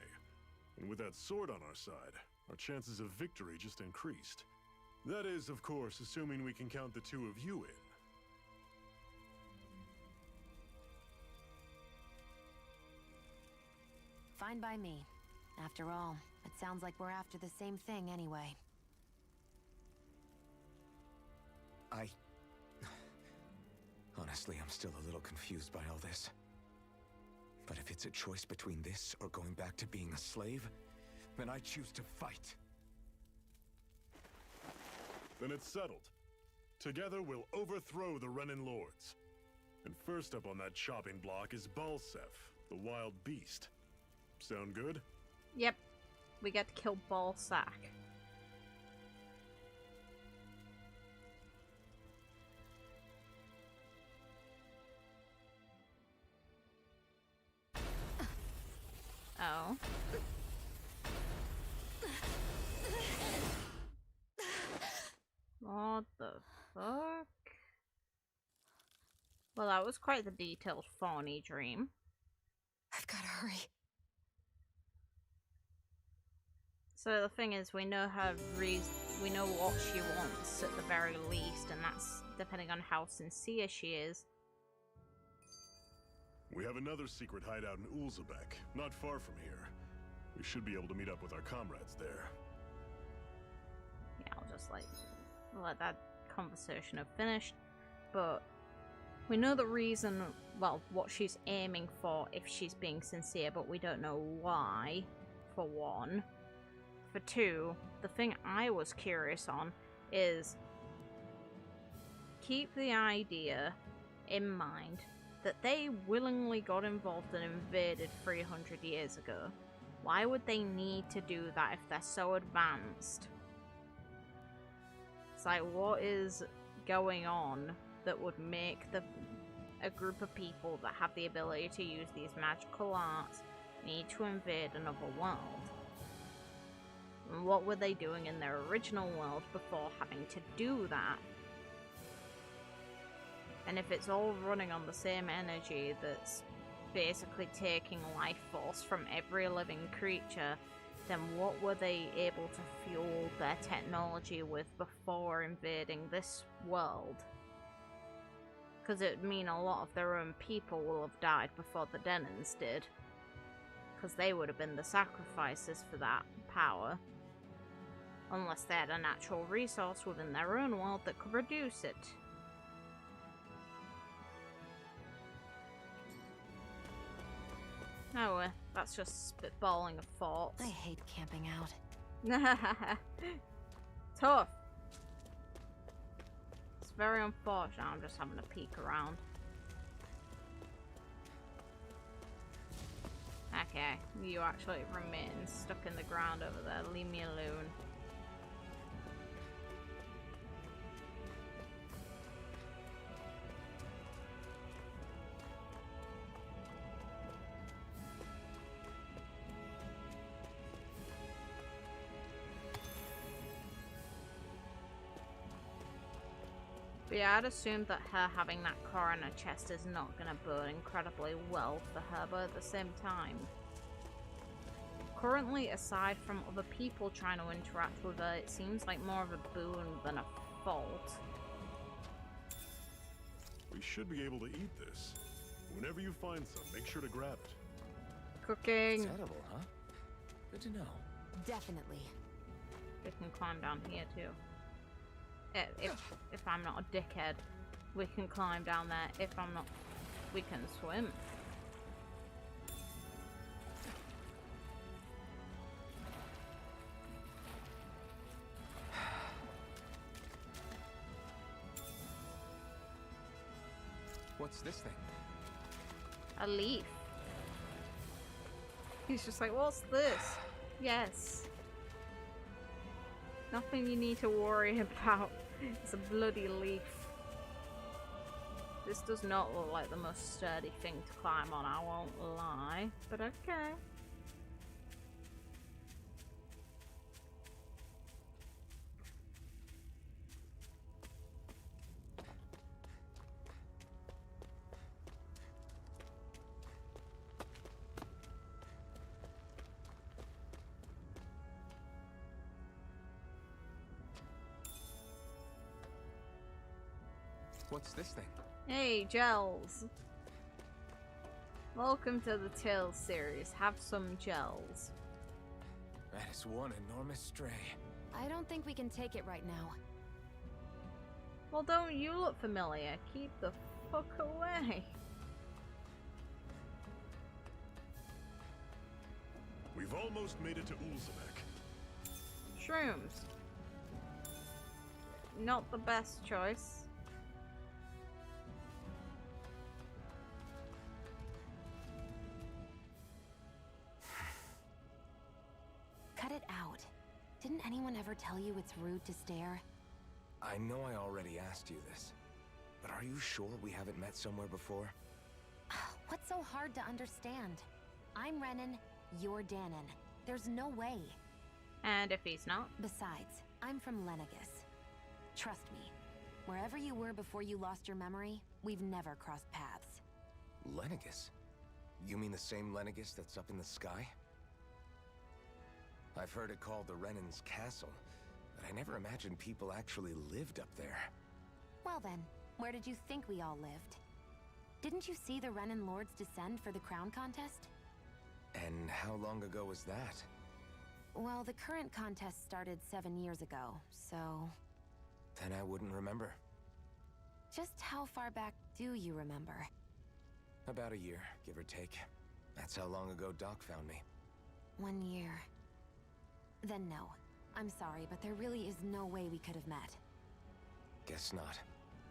[SPEAKER 2] And with that sword on our side, our chances of victory just increased. That is, of course, assuming we can count the 2 of you in.
[SPEAKER 10] Fine by me. After all, it sounds like we're after the same thing anyway.
[SPEAKER 5] Honestly, I'm still a little confused by all this. But if it's a choice between this or going back to being a slave, then I choose to fight.
[SPEAKER 2] Then it's settled. Together we'll overthrow the Renan Lords. And first up on that chopping block is Balsef, the wild beast. Sound good?
[SPEAKER 1] Yep. We get to kill Balsac. Oh. What the fuck? Well, that was quite the detailed fawny dream.
[SPEAKER 10] I've gotta hurry.
[SPEAKER 1] So the thing is, we know her we know what she wants at the very least, and that's depending on how sincere she is.
[SPEAKER 2] We have another secret hideout in Ulzebek, not far from here. We should be able to meet up with our comrades there.
[SPEAKER 1] Yeah, I'll just like let that conversation have finished. But we know the reason, well, what she's aiming for if she's being sincere, but we don't know why, for one. For two, the thing I was curious on is keep the idea in mind that they willingly got involved and invaded 300 years ago. Why would they need to do that if they're so advanced? It's like, what is going on that would make a group of people that have the ability to use these magical arts need to invade another world? And what were they doing in their original world before having to do that? And if it's all running on the same energy that's basically taking life force from every living creature, then what were they able to fuel their technology with before invading this world? Because it would mean a lot of their own people will have died before the Denons did. Because they would have been the sacrifices for that power. Unless they had a natural resource within their own world that could produce it. Oh, that's just spitballing of thoughts.
[SPEAKER 10] I hate camping out.
[SPEAKER 1] Tough. It's very unfortunate. I'm just having a peek around. Okay, you actually remain stuck in the ground over there. Leave me alone. But yeah, I'd assume that her having that core in her chest is not going to bode incredibly well for her, but at the same time, currently, aside from other people trying to interact with her, it seems like more of a boon than a fault.
[SPEAKER 2] We should be able to eat this. Whenever you find some, make sure to grab it.
[SPEAKER 1] Cooking!
[SPEAKER 11] It's edible, huh? Good to know.
[SPEAKER 10] Definitely.
[SPEAKER 1] We can climb down here too. If I'm not a dickhead, we can climb down there. If I'm not, we can swim.
[SPEAKER 11] What's this thing?
[SPEAKER 1] A leaf. He's just like, what's this? Yes. Nothing you need to worry about. It's a bloody leaf. This does not look like the most sturdy thing to climb on, I won't lie. But okay.
[SPEAKER 11] What's this thing?
[SPEAKER 1] Hey, gels. Welcome to the Tales series. Have some gels.
[SPEAKER 11] That is one enormous stray.
[SPEAKER 10] I don't think we can take it right now.
[SPEAKER 1] Well, don't you look familiar. Keep the fuck away.
[SPEAKER 2] We've almost made it to Ulzebek.
[SPEAKER 1] Shrooms. Not the best choice.
[SPEAKER 10] Cut it out. Didn't anyone ever tell you it's rude to stare?
[SPEAKER 5] I know I already asked you this, but are you sure we haven't met somewhere before?
[SPEAKER 10] What's so hard to understand? I'm Renan, you're Danon. There's no way.
[SPEAKER 1] And if he's not?
[SPEAKER 10] Besides, I'm from Lenegus. Trust me, Wherever you were before you lost your memory, we've never crossed paths.
[SPEAKER 5] Lenegus? You mean the same Lenegus that's up in the sky? I've heard it called the Renan's Castle, but I never imagined people actually lived up there.
[SPEAKER 10] Well then, where did you think we all lived? Didn't you see the Renan Lords descend for the crown contest?
[SPEAKER 5] And how long ago was that?
[SPEAKER 10] Well, the current contest started 7 years ago, so...
[SPEAKER 5] Then I wouldn't remember.
[SPEAKER 10] Just how far back do you remember?
[SPEAKER 5] About a year, give or take. That's how long ago Doc found me.
[SPEAKER 10] 1 year. Then no. I'm sorry, but there really is no way we could have met.
[SPEAKER 5] Guess not.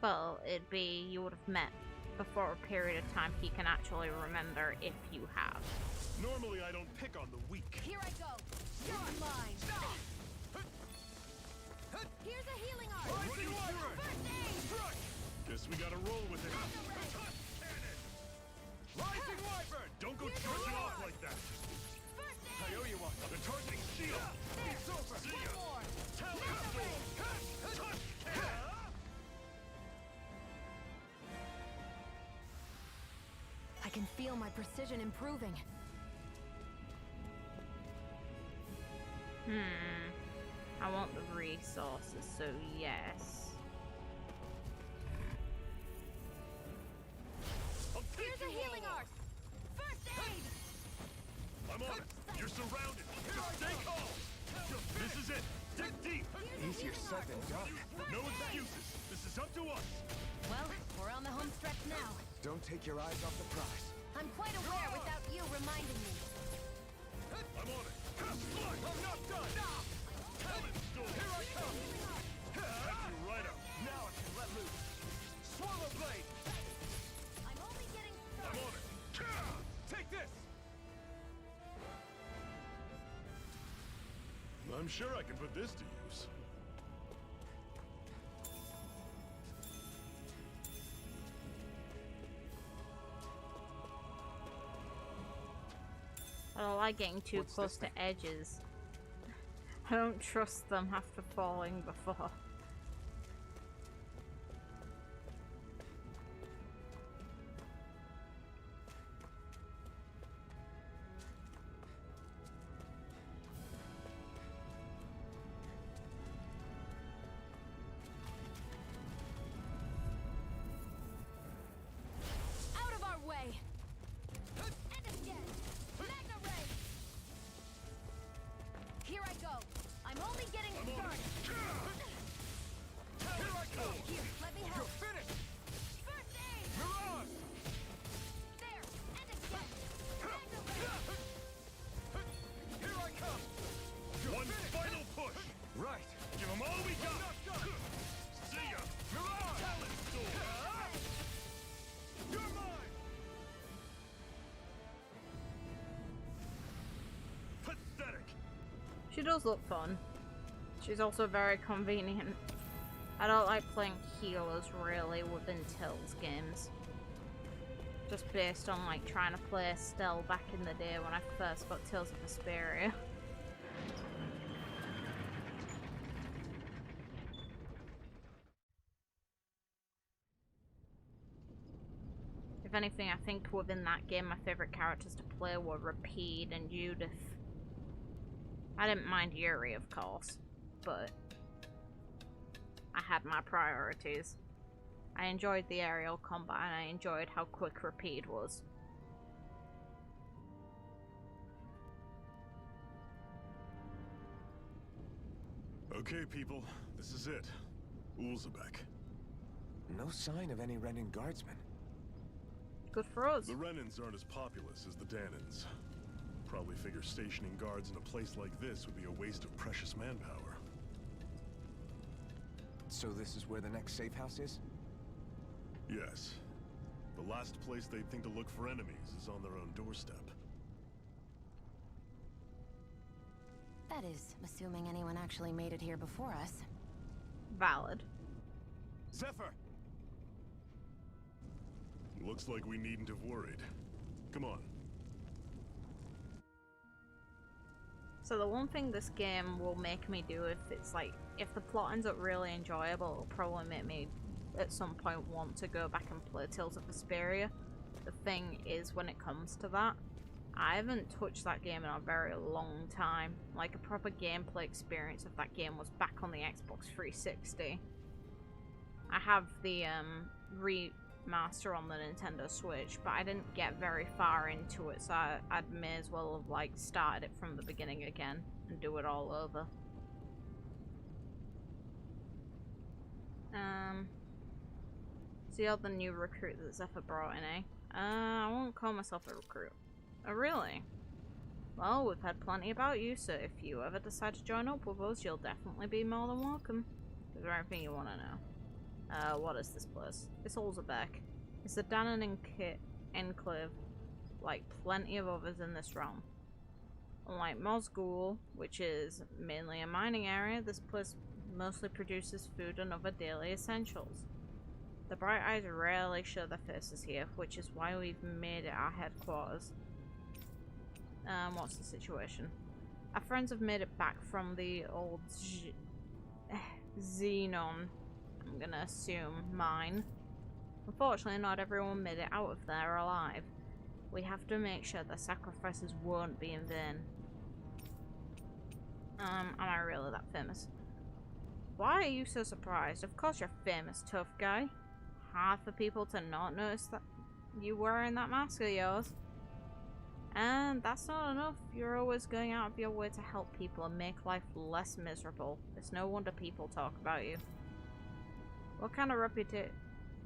[SPEAKER 1] Well, it'd be you would have met before a period of time he can actually remember if you have.
[SPEAKER 2] Normally I don't pick on the weak.
[SPEAKER 4] Here I go. You're on mine. Here's a healing art.
[SPEAKER 2] Rising Wyvern!
[SPEAKER 4] First aid.
[SPEAKER 2] Guess we gotta roll with it.
[SPEAKER 11] Rising Wyvern!
[SPEAKER 2] Don't go charging off like that.
[SPEAKER 4] First aid.
[SPEAKER 11] I owe you one.
[SPEAKER 2] The targeting shield.
[SPEAKER 11] It's over.
[SPEAKER 2] See ya.
[SPEAKER 4] One more.
[SPEAKER 2] Talent Storm.
[SPEAKER 10] I can feel my precision improving.
[SPEAKER 1] I want the resources, so yes.
[SPEAKER 4] Here's a healing art. First aid.
[SPEAKER 2] I'm on it. You're surrounded. Stay calm. This is it. Dig deep.
[SPEAKER 5] Easier said than done.
[SPEAKER 2] No excuses. This is up to us.
[SPEAKER 10] Well, we're on the home stretch now.
[SPEAKER 5] Don't take your eyes off the prize.
[SPEAKER 10] I'm quite aware without you reminding me.
[SPEAKER 2] I'm on it. I'm not done. Talent Storm.
[SPEAKER 11] Here I come.
[SPEAKER 2] Catch you right up.
[SPEAKER 11] Now I can let loose. Swallow blade.
[SPEAKER 4] I'm only getting
[SPEAKER 2] I'm
[SPEAKER 4] started.
[SPEAKER 2] on it.
[SPEAKER 11] Take this.
[SPEAKER 2] I'm sure I can put this to use.
[SPEAKER 1] I don't like getting too
[SPEAKER 5] What's
[SPEAKER 1] close
[SPEAKER 5] this
[SPEAKER 1] to edges. I don't trust them after falling before.
[SPEAKER 4] Out of our way. And again. Magna Ray. Here I go. I'm only getting started.
[SPEAKER 11] Here I come.
[SPEAKER 4] Here, let me help.
[SPEAKER 11] You're finished.
[SPEAKER 4] First aid.
[SPEAKER 11] Mirage.
[SPEAKER 4] There. And again. Magna Ray.
[SPEAKER 11] Here I come.
[SPEAKER 2] One final push.
[SPEAKER 11] Right.
[SPEAKER 2] Give them all we got.
[SPEAKER 11] Not done.
[SPEAKER 2] See ya.
[SPEAKER 11] Mirage.
[SPEAKER 2] Talent Storm.
[SPEAKER 11] You're mine.
[SPEAKER 2] Pathetic.
[SPEAKER 1] She does look fun. She's also very convenient. I don't like playing healers really within Till's games. Just based on like trying to play Stell back in the day when I first got Tales of Vesperia. If anything, I think within that game my favourite characters to play were Rapide and Judith. I didn't mind Yuri, of course, but I had my priorities. I enjoyed the aerial combat and I enjoyed how quick Rapide was.
[SPEAKER 2] Okay, people. This is it. Ulzebek.
[SPEAKER 5] No sign of any Renan guardsmen.
[SPEAKER 1] Good for us.
[SPEAKER 2] The Renans aren't as populous as the Danans. Probably figure stationing guards in a place like this would be a waste of precious manpower.
[SPEAKER 5] So this is where the next safe house is?
[SPEAKER 2] Yes. The last place they'd think to look for enemies is on their own doorstep.
[SPEAKER 10] That is, assuming anyone actually made it here before us.
[SPEAKER 1] Valid.
[SPEAKER 11] Zephyr.
[SPEAKER 2] Looks like we needn't have worried. Come on.
[SPEAKER 1] So the one thing this game will make me do if it's like, if the plot ends up really enjoyable, it'll probably make me at some point want to go back and play Tales of Vesperia. The thing is, when it comes to that, I haven't touched that game in a very long time. Like, a proper gameplay experience of that game was back on the Xbox 360. I have the remaster on the Nintendo Switch, but I didn't get very far into it, so I may as well have like started it from the beginning again and do it all over. So you're the new recruit that Zephyr brought in, eh? I won't call myself a recruit. Oh, really? Well, we've had plenty about you, so if you ever decide to join up with us, you'll definitely be more than welcome. Is there anything you want to know? What is this place? It's Olzerbeck. It's a Danon enclave, like plenty of others in this realm. Unlike Mosgul, which is mainly a mining area, this place mostly produces food and other daily essentials. The Bright Eyes rarely show their faces here, which is why we've made it our headquarters. What's the situation? Our friends have made it back from the old Xenon, I'm gonna assume mine. Unfortunately, not everyone made it out of there alive. We have to make sure their sacrifices won't be in vain. Am I really that famous? Why are you so surprised? Of course you're famous, tough guy. Hard for people to not notice that you wearing that mask of yours. And that's not enough. You're always going out of your way to help people and make life less miserable. It's no wonder people talk about you. What kind of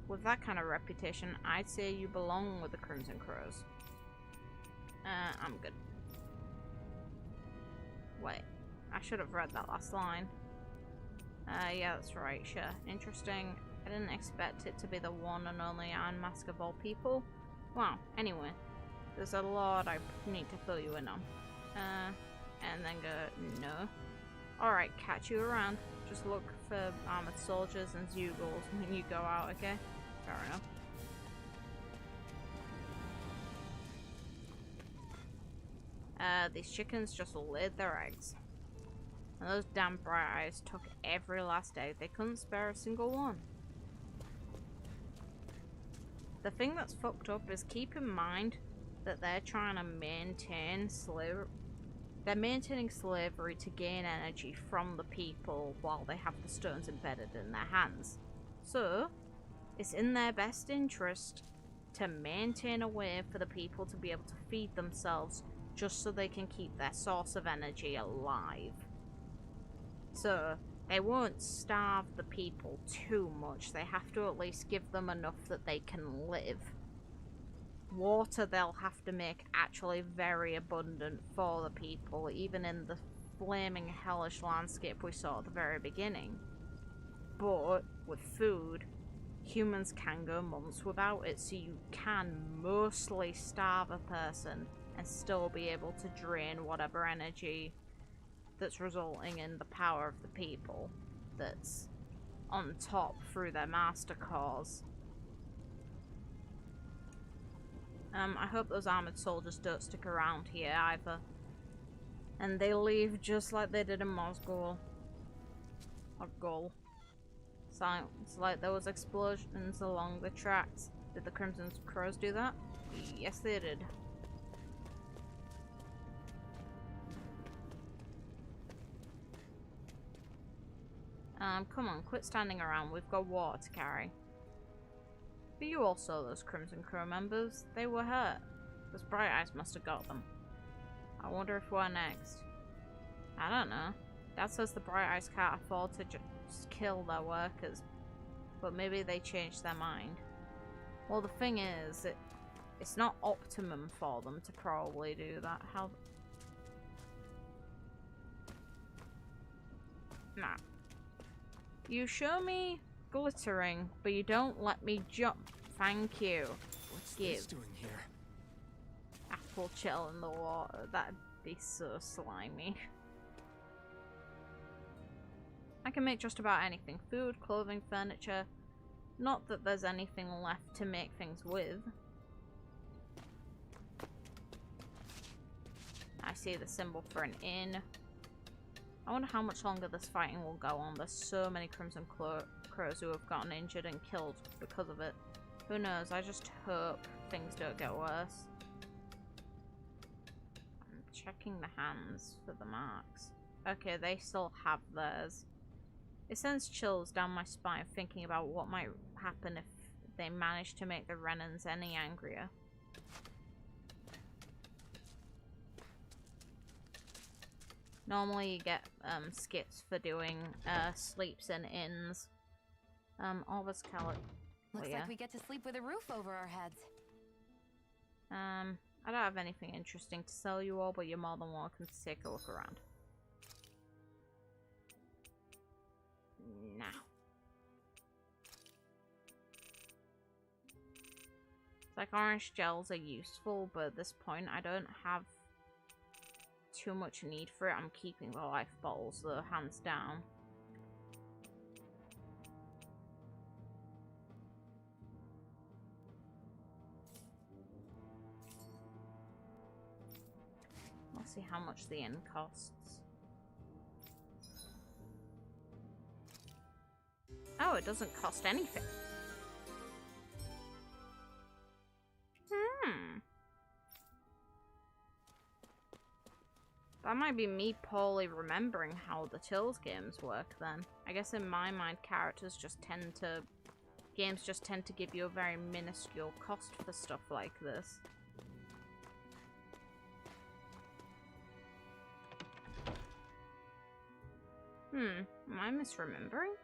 [SPEAKER 1] with that kind of reputation, I'd say you belong with the Crimson Crows. I'm good. Wait, I should have read that last line. Yeah, that's right, sure. Interesting. I didn't expect it to be the one and only Iron Mask of all people. Wow, anyway. There's a lot I need to fill you in on. And then go, no. Alright, catch you around. Just look for armored soldiers and Zugals when you go out, okay? Fair enough. These chickens just laid their eggs. And those damn Bright Eyes took every last egg. They couldn't spare a single one. The thing that's fucked up is, keep in mind that they're trying to maintain slavery. They're maintaining slavery to gain energy from the people while they have the stones embedded in their hands. So, it's in their best interest to maintain a way for the people to be able to feed themselves just so they can keep their source of energy alive. So, they won't starve the people too much. They have to at least give them enough that they can live. Water they'll have to make actually very abundant for the people, even in the flaming hellish landscape we saw at the very beginning. But with food, humans can go months without it, so you can mostly starve a person and still be able to drain whatever energy that's resulting in the power of the people that's on top through their master cores. I hope those armored soldiers don't stick around here either. And they leave just like they did in Mosgul. Or Gull. Sounds like there was explosions along the tracks. Did the Crimson Crows do that? Yes, they did. Come on, quit standing around. We've got water to carry. But you all saw those Crimson Crow members. They were hurt. Those Bright Eyes must have got them. I wonder if we're next. I don't know. Dad says the Bright Eyes can't afford to just kill their workers. But maybe they changed their mind. Well, the thing is, it's not optimum for them to probably do that. How... Nah. You show me glittering, but you don't let me jump. Thank you.
[SPEAKER 11] What's this doing here?
[SPEAKER 1] Apple shell in the water. That'd be so slimy. I can make just about anything. Food, clothing, furniture. Not that there's anything left to make things with. I see the symbol for an inn. I wonder how much longer this fighting will go on. There's so many Crimson crows who have gotten injured and killed because of it. Who knows? I just hope things don't get worse. I'm checking the hands for the marks. Okay, they still have theirs. It sends chills down my spine thinking about what might happen if they manage to make the Renans any angrier. Normally you get skits for doing sleeps and inns. All this
[SPEAKER 10] Looks like we get to sleep with a roof over our heads.
[SPEAKER 1] I don't have anything interesting to sell you all, but you're more than welcome to take a look around. Now. It's like orange gels are useful, but at this point I don't have too much need for it. I'm keeping the life bottles, though, hands down. Let's see how much the inn costs. Oh, it doesn't cost anything. That might be me poorly remembering how the Tills games work then. I guess in my mind games just tend to give you a very minuscule cost for stuff like this. Am I misremembering?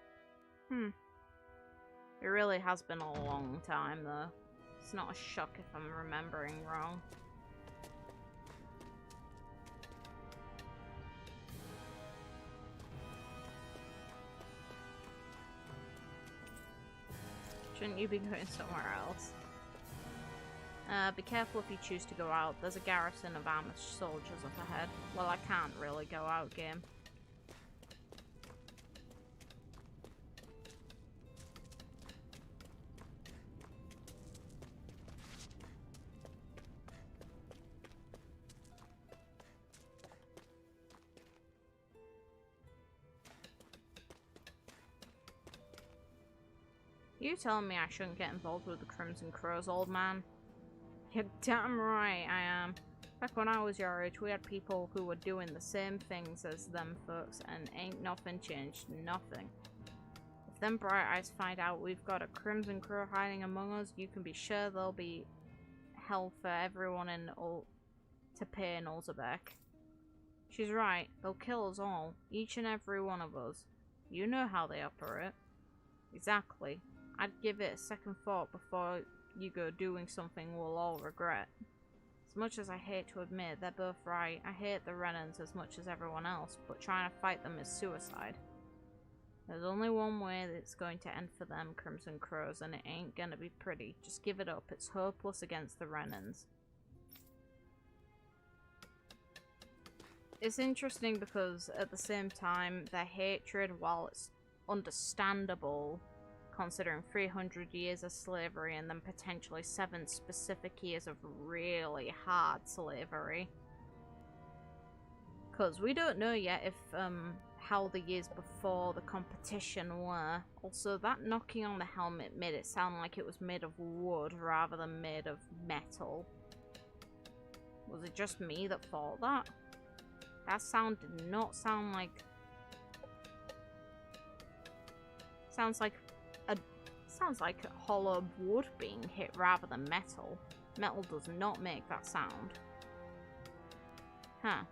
[SPEAKER 1] It really has been a long time though. It's not a shock if I'm remembering wrong. Shouldn't you be going somewhere else? Be careful if you choose to go out. There's a garrison of armored soldiers up ahead. Well, I can't really go out, game. You telling me I shouldn't get involved with the Crimson Crows, old man? You're damn right I am. Back when I was your age, we had people who were doing the same things as them folks, and ain't nothing changed, nothing. If them Bright Eyes find out we've got a Crimson Crow hiding among us, you can be sure there'll be hell for everyone to pay in Ulzebek. She's right, they'll kill us all, each and every one of us. You know how they operate. Exactly. I'd give it a second thought before you go doing something we'll all regret. As much as I hate to admit, they're both right. I hate the Renans as much as everyone else, but trying to fight them is suicide. There's only one way that it's going to end for them, Crimson Crows, and it ain't gonna be pretty. Just give it up. It's hopeless against the Renans. It's interesting because at the same time, their hatred, while it's understandable, considering 300 years of slavery and then potentially 7 specific years of really hard slavery. Because we don't know yet if how the years before the competition were. Also, that knocking on the helmet made it sound like it was made of wood rather than made of metal. Was it just me that thought that? That sound did not sound like... Sounds like hollow wood being hit rather than metal. Metal does not make that sound. Huh.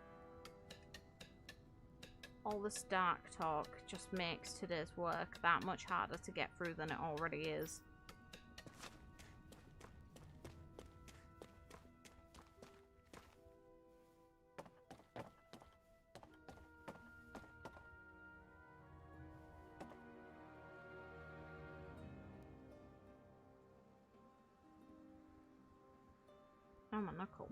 [SPEAKER 1] All this dark talk just makes today's work that much harder to get through than it already is. Oh, my knuckle.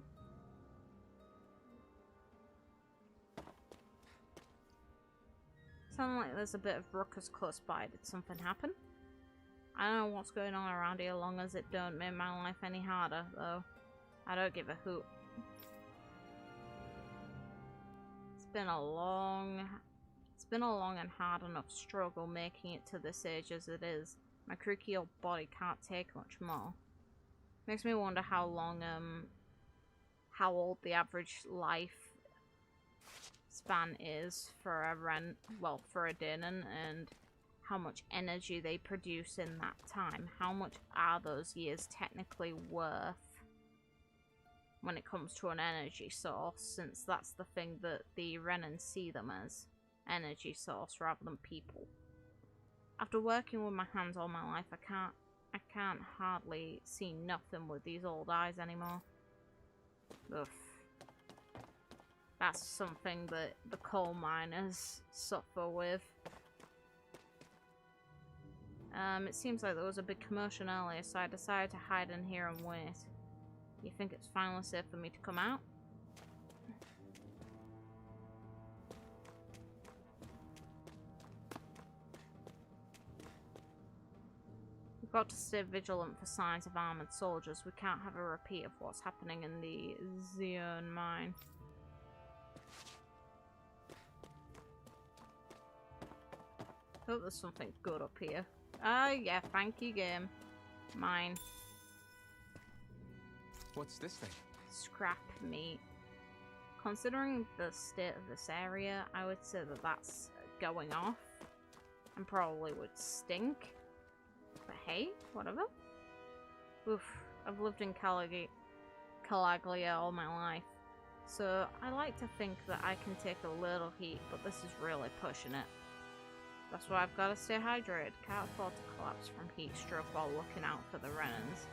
[SPEAKER 1] Sounds like there's a bit of ruckus close by. Did something happen? I don't know what's going on around here, long as it don't make my life any harder, though. I don't give a hoot. It's been a long and hard enough struggle making it to this age as it is. My creaky old body can't take much more. Makes me wonder how old the average life span is for a Danon, and how much energy they produce in that time. How much are those years technically worth when it comes to an energy source, since that's the thing that the Renan see them as, energy source rather than people. After working with my hands all my life, I can't hardly see nothing with these old eyes anymore. Ugh. That's something that the coal miners suffer with. It seems like there was a big commotion earlier, so I decided to hide in here and wait. You think it's finally safe for me to come out? We've got to stay vigilant for signs of armored soldiers. We can't have a repeat of what's happening in the Zion mine. Hope there's something good up here. Yeah, thank you, game. Mine.
[SPEAKER 5] What's this thing?
[SPEAKER 1] Scrap meat. Considering the state of this area, I would say that that's going off. And probably would stink. But hey, whatever. Oof, I've lived in Calaglia all my life. So I like to think that I can take a little heat, but this is really pushing it. That's why I've got to stay hydrated. Can't afford to collapse from heat stroke while looking out for the Renans.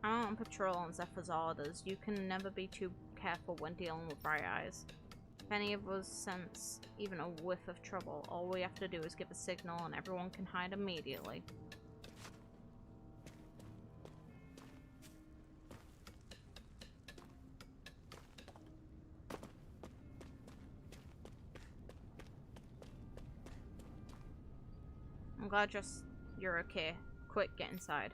[SPEAKER 1] I'm on patrol on Zephyr's orders. You can never be too careful when dealing with bright eyes. If any of us sense even a whiff of trouble, all we have to do is give a signal and everyone can hide immediately. I'm glad you're okay. Quick, get inside.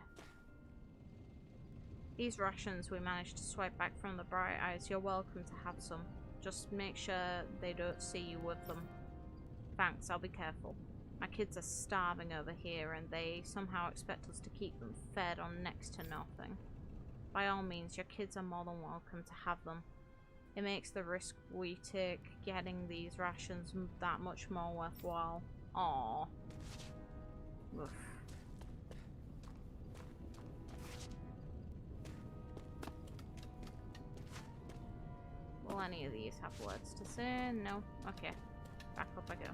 [SPEAKER 1] These rations we managed to swipe back from the bright eyes. You're welcome to have some. Just make sure they don't see you with them. Thanks, I'll be careful. My kids are starving over here and they somehow expect us to keep them fed on next to nothing. By all means, your kids are more than welcome to have them. It makes the risk we take getting these rations that much more worthwhile. Aww. Oof. Will any of these have words to say? No? Okay. Back up I go.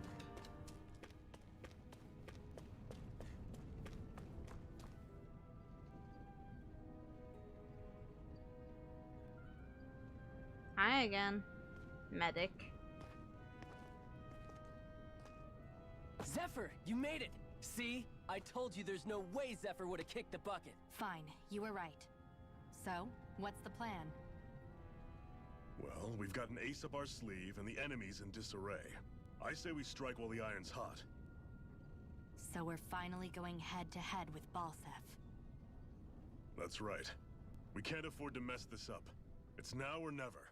[SPEAKER 1] Hi again. Medic.
[SPEAKER 9] Zephyr, you made it! See? I told you there's no way Zephyr would have kicked the bucket.
[SPEAKER 8] Fine, you were right. So, what's the plan?
[SPEAKER 2] Well, we've got an ace up our sleeve and the enemy's in disarray. I say we strike while the iron's hot.
[SPEAKER 8] So we're finally going head-to-head with Balsef.
[SPEAKER 2] That's right. We can't afford to mess this up. It's now or never.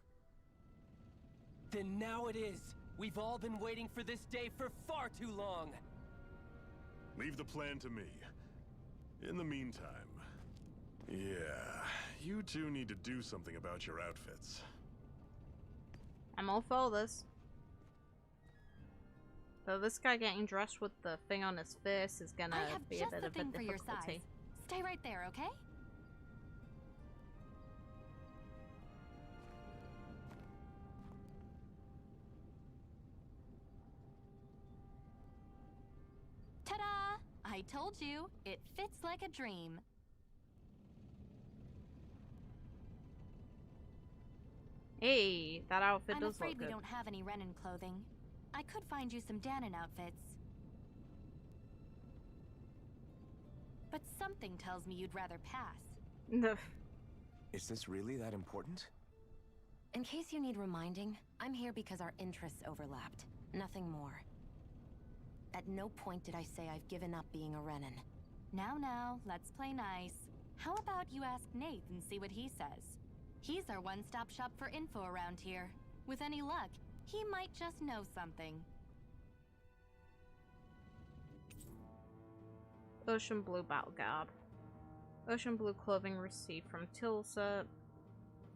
[SPEAKER 9] Then now it is. We've all been waiting for this day for far too long.
[SPEAKER 2] Leave the plan to me. In the meantime... yeah, you two need to do something about your outfits.
[SPEAKER 1] I'm all for this. Though this guy getting dressed with the thing on his face is gonna be a bit of a difficulty.
[SPEAKER 8] Stay right there, okay? Ta-da! I told you, it fits like a dream.
[SPEAKER 1] Hey, that outfit does look good.
[SPEAKER 8] I'm afraid we don't have any Renan clothing. I could find you some Danon outfits. But something tells me you'd rather pass.
[SPEAKER 1] No.
[SPEAKER 5] Is this really that important?
[SPEAKER 10] In case you need reminding, I'm here because our interests overlapped. Nothing more. At no point did I say I've given up being a Renan.
[SPEAKER 8] Now, let's play nice. How about you ask Nate and see what he says? He's our one-stop shop for info around here. With any luck, he might just know something.
[SPEAKER 1] Ocean blue battle garb. Ocean blue clothing received from Tilsa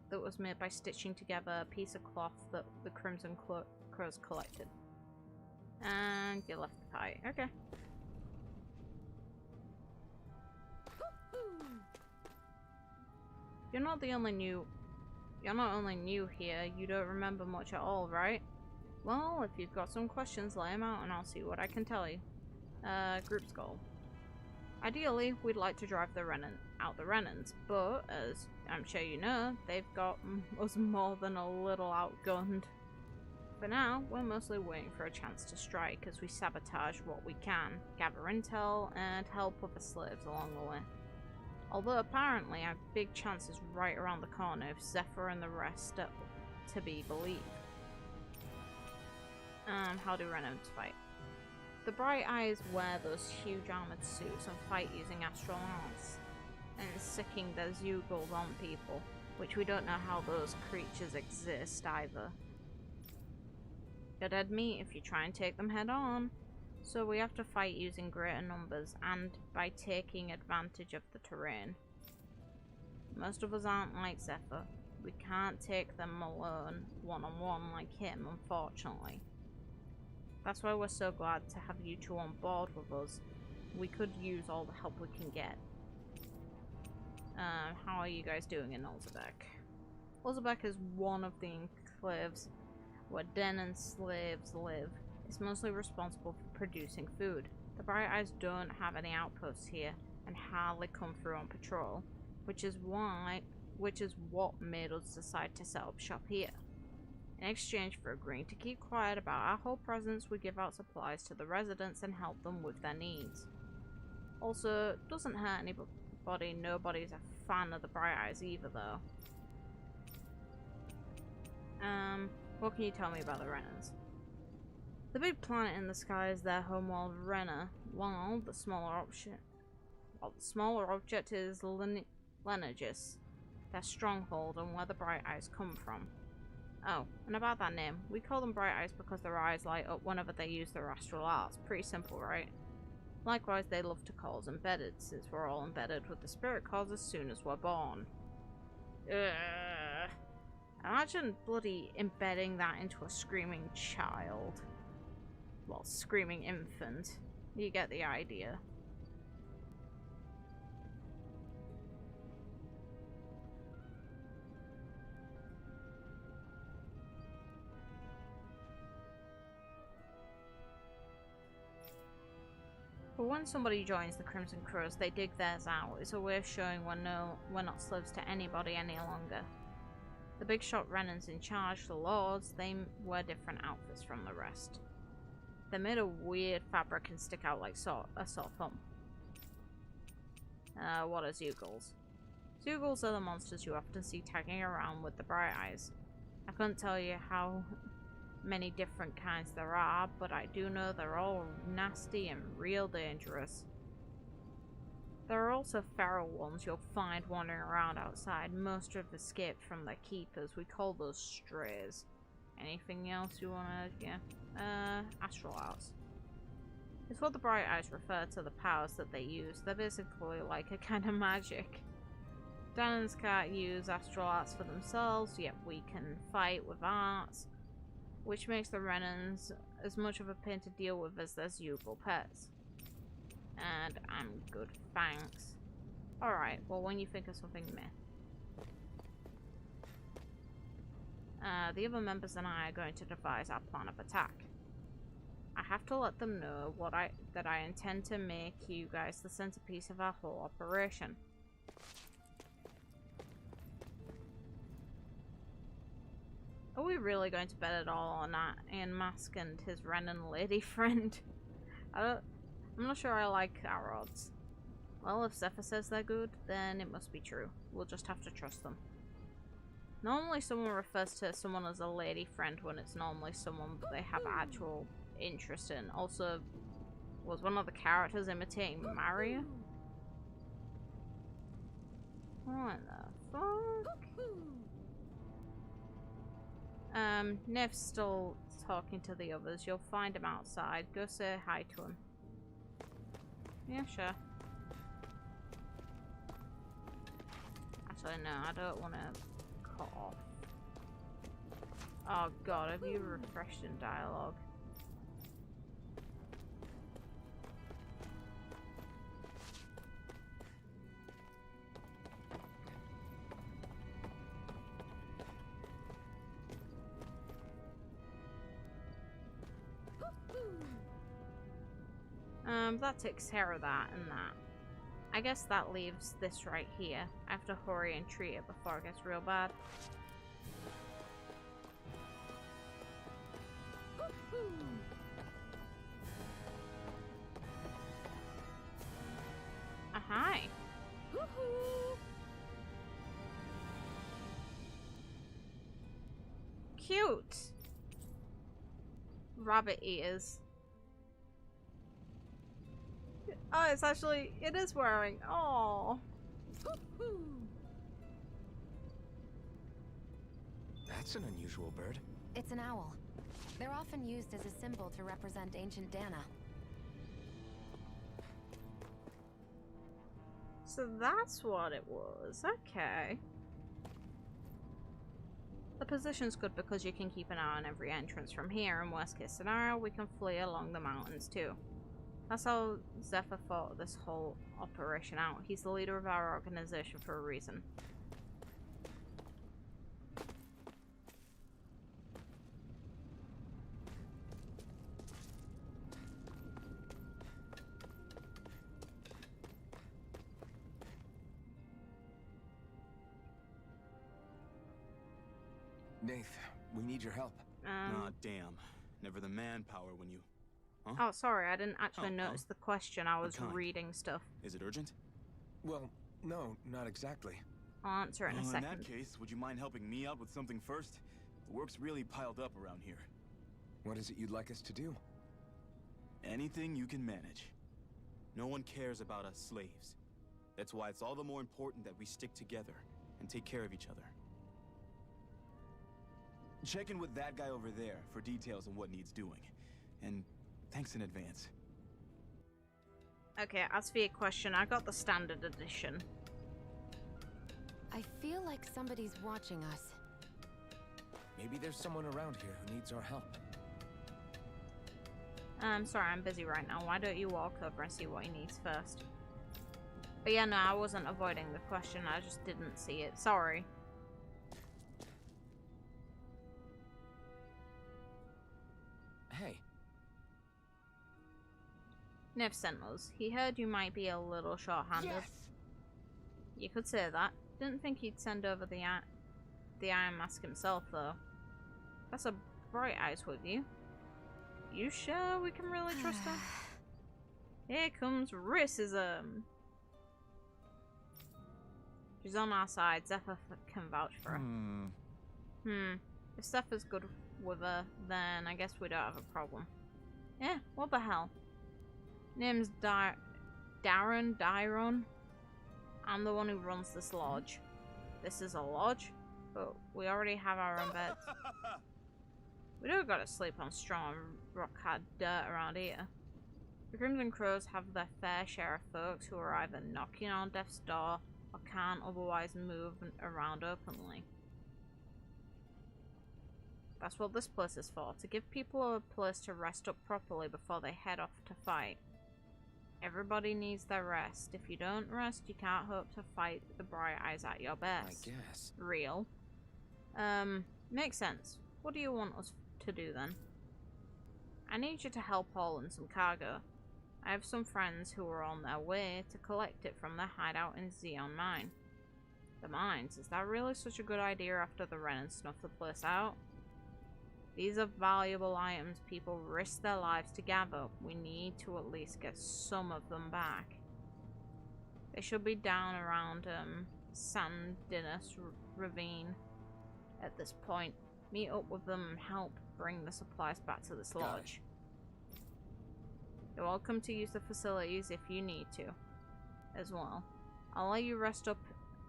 [SPEAKER 1] that was made by stitching together a piece of cloth that the Crimson Crows collected. And you left the fight. Okay. You're not only new here, you don't remember much at all, right? Well, if you've got some questions, lay them out and I'll see what I can tell you. Group's goal. Ideally, we'd like to drive the Renans, but as I'm sure you know, they've got us more than a little outgunned. For now, we're mostly waiting for a chance to strike as we sabotage what we can, gather intel, and help other slaves along the way. Although apparently our big chance is right around the corner if Zephyr and the rest are to be believed. How do Renans fight? The Bright Eyes wear those huge armored suits and fight using astral arms, and sicking their Zugals on people, which we don't know how those creatures exist either. You're dead meat if you try and take them head on, so we have to fight using greater numbers and by taking advantage of the terrain. Most of us aren't like Zephyr. We can't take them alone, one-on-one like him, unfortunately. That's why we're so glad to have you two on board with us. We could use all the help we can get. How are you guys doing in Ulzebek? Ulzebek is one of the enclaves where Danon slaves live. It's mostly responsible for producing food. The Bright Eyes don't have any outposts here and hardly come through on patrol, which is what made us decide to set up shop here. In exchange for agreeing to keep quiet about our whole presence, we give out supplies to the residents and help them with their needs. Also, doesn't hurt anybody, nobody's a fan of the Bright Eyes either though. What can you tell me about the Renans? The big planet in the sky is their homeworld Renna, while the smaller object is Lenegis, their stronghold and where the Bright Eyes come from. Oh, and about that name, we call them Bright Eyes because their eyes light up whenever they use their astral arts. Pretty simple, right? Likewise, they love to call us embedded, since we're all embedded with the spirit cause as soon as we're born. Imagine bloody embedding that into a screaming child. Well, screaming infant. You get the idea. But when somebody joins the Crimson Crows, they dig theirs out. It's a way of showing we're not slaves to anybody any longer. The big shot Renans in charge, the lords, they wear different outfits from the rest. They're made of weird fabric and stick out like a sore thumb. What are Zugals? Zugals are the monsters you often see tagging around with the Bright Eyes. I couldn't tell you how many different kinds there are, but I do know they're all nasty and real dangerous. There are also feral ones you'll find wandering around outside. Most have escaped from their keepers. We call those strays. Anything else you wanna, yeah? Astral arts. It's what the Bright Eyes refer to the powers that they use. They're basically like a kind of magic. Danons can't use astral arts for themselves, yet we can fight with arts, which makes the Renans as much of a pain to deal with as their Zugal pets. And I'm good, thanks. Alright, well when you think of something meh. The other members and I are going to devise our plan of attack. I have to let them know that I intend to make you guys the centerpiece of our whole operation. Are we really going to bet it all on that Iron Mask and his Renan lady friend? I'm not sure I like our odds. Well, if Zephyr says they're good, then it must be true. We'll just have to trust them. Normally someone refers to someone as a lady friend when it's normally someone they have actual interest in. Also, was one of the characters imitating Mario? What the fuck? Nev's still talking to the others. You'll find him outside. Go say hi to him. Yeah, sure. Actually, no, I don't want to cut off. Oh god, have you refreshed in dialogue? That takes care of that and that. I guess that leaves this right here. I have to hurry and treat it before it gets real bad. Hi. Cute. Rabbit ears. Oh, it's actually, it is wearing. Oh.
[SPEAKER 5] That's an unusual bird.
[SPEAKER 10] It's an owl. They're often used as a symbol to represent ancient Dana.
[SPEAKER 1] So that's what it was. Okay. The position's good because you can keep an eye on every entrance from here, and worst case scenario, we can flee along the mountains too. That's how Zephyr thought this whole operation out. He's the leader of our organization for a reason.
[SPEAKER 5] Nath, we need your help.
[SPEAKER 6] Aw, damn. Never the manpower when you... Huh?
[SPEAKER 1] Oh, sorry, I didn't actually notice the question. I was reading stuff.
[SPEAKER 6] Is it urgent?
[SPEAKER 5] Well, no, not exactly.
[SPEAKER 1] I'll answer it in a second.
[SPEAKER 6] In that case, would you mind helping me out with something first? The work's really piled up around here.
[SPEAKER 5] What is it you'd like us to do?
[SPEAKER 6] Anything you can manage. No one cares about us slaves. That's why it's all the more important that we stick together and take care of each other. Check in with that guy over there for details on what needs doing. And thanks in advance.
[SPEAKER 1] Okay, as for your question, I got the standard edition.
[SPEAKER 10] I feel like somebody's watching us.
[SPEAKER 5] Maybe there's someone around here who needs our help.
[SPEAKER 1] Sorry, I'm busy right now. Why don't you walk over and see what he needs first? But yeah, no, I wasn't avoiding the question. I just didn't see it. Sorry.
[SPEAKER 5] Hey.
[SPEAKER 1] Nev sent us. He heard you might be a little short-handed.
[SPEAKER 11] Yes!
[SPEAKER 1] You could say that. Didn't think he'd send over the Iron Mask himself, though. That's a Bright Eyes with you. You sure we can really trust her? Here comes racism. She's on our side. Zephyr can vouch for her. If Zephyr's good with her, then I guess we don't have a problem. Yeah, what the hell? Name's Dyron. I'm the one who runs this lodge. This is a lodge, but we already have our own beds. We don't gotta sleep on strong rock-hard dirt around here. The Crimson Crows have their fair share of folks who are either knocking on death's door or can't otherwise move around openly. That's what this place is for, to give people a place to rest up properly before they head off to fight. Everybody needs their rest. If you don't rest, you can't hope to fight the Bright Eyes at your best.
[SPEAKER 5] I guess.
[SPEAKER 1] Real. Makes sense. What do you want us to do then? I need you to help haul in some cargo. I have some friends who are on their way to collect it from their hideout in Xeon Mine. The mines, is that really such a good idea after the Renan snuffed the place out? These are valuable items people risk their lives to gather. We need to at least get some of them back. They should be down around Sandinus Ravine at this point. Meet up with them and help bring the supplies back to this lodge. You're welcome to use the facilities if you need to as well. I'll let you rest up.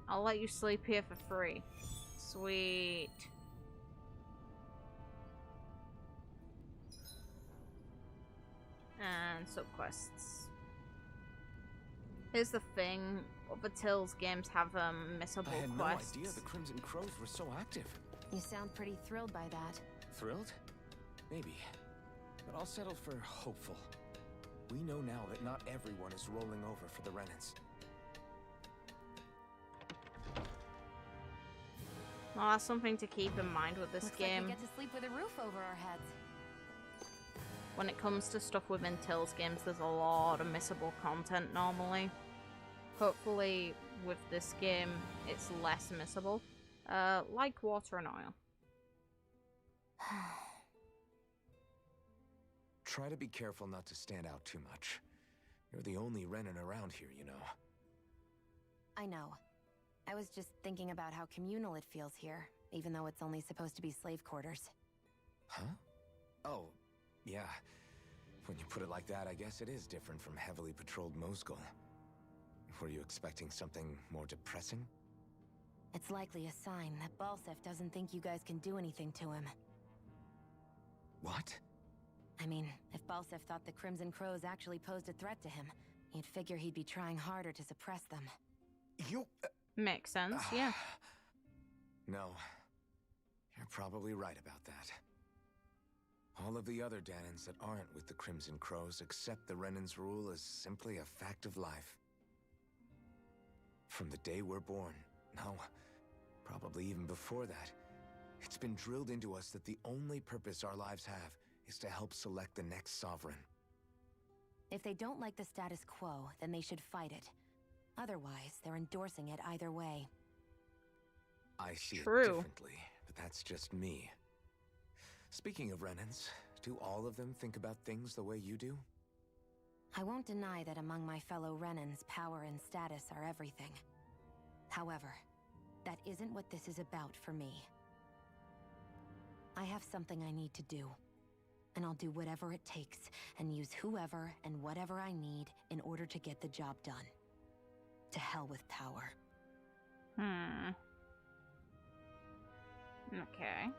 [SPEAKER 1] I'll let you sleep here for free. Sweet. And subquests. Here's the thing, other Tales games have missable
[SPEAKER 5] I had
[SPEAKER 1] quests.
[SPEAKER 5] no idea the Crimson Crows were so active.
[SPEAKER 10] You sound pretty thrilled by that.
[SPEAKER 5] Thrilled? Maybe. But I'll settle for hopeful. We know now that not everyone is rolling over for the Renans.
[SPEAKER 1] Well, that's something to keep in mind with this
[SPEAKER 10] Looks
[SPEAKER 1] game.
[SPEAKER 10] like we get to sleep with a roof over our heads.
[SPEAKER 1] When it comes to stuff within Tales games, there's a lot of missable content normally. Hopefully, with this game, it's less missable. Like water and oil.
[SPEAKER 5] Try to be careful not to stand out too much. You're the only Renan around here, you know.
[SPEAKER 10] I know. I was just thinking about how communal it feels here, even though it's only supposed to be slave quarters.
[SPEAKER 5] Huh? Oh, yeah. When you put it like that, I guess it is different from heavily patrolled Mosgul. Were you expecting something more depressing?
[SPEAKER 10] It's likely a sign that Balsef doesn't think you guys can do anything to him.
[SPEAKER 5] What?
[SPEAKER 10] I mean, if Balsef thought the Crimson Crows actually posed a threat to him, you'd figure he'd be trying harder to suppress them.
[SPEAKER 5] You...
[SPEAKER 1] Makes sense, yeah.
[SPEAKER 5] No. You're probably right about that. All of the other Danans that aren't with the Crimson Crows accept the Renan's rule as simply a fact of life. From the day we're born, no, probably even before that, it's been drilled into us that the only purpose our lives have is to help select the next sovereign.
[SPEAKER 10] If they don't like the status quo, then they should fight it. Otherwise, they're endorsing it either way.
[SPEAKER 5] I see it
[SPEAKER 1] True.
[SPEAKER 5] differently, but that's just me. Speaking of Renans, do all of them think about things the way you do?
[SPEAKER 10] I won't deny that among my fellow Renans, power and status are everything. However, that isn't what this is about for me. I have something I need to do, and I'll do whatever it takes and use whoever and whatever I need in order to get the job done. To hell with power.
[SPEAKER 1] Okay.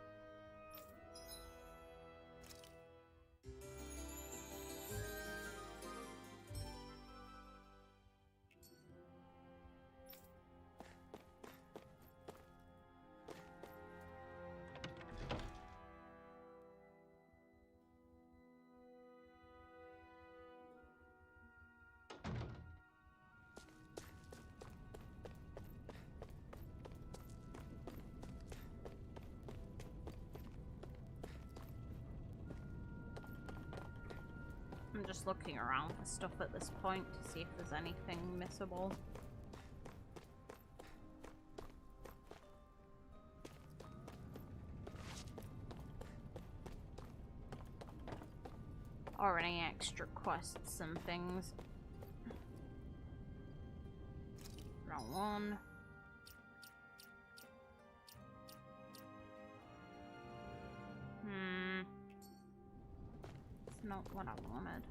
[SPEAKER 1] I'm just looking around for stuff at this point to see if there's anything missable. Or any extra quests and things. Wrong one. It's not what I wanted.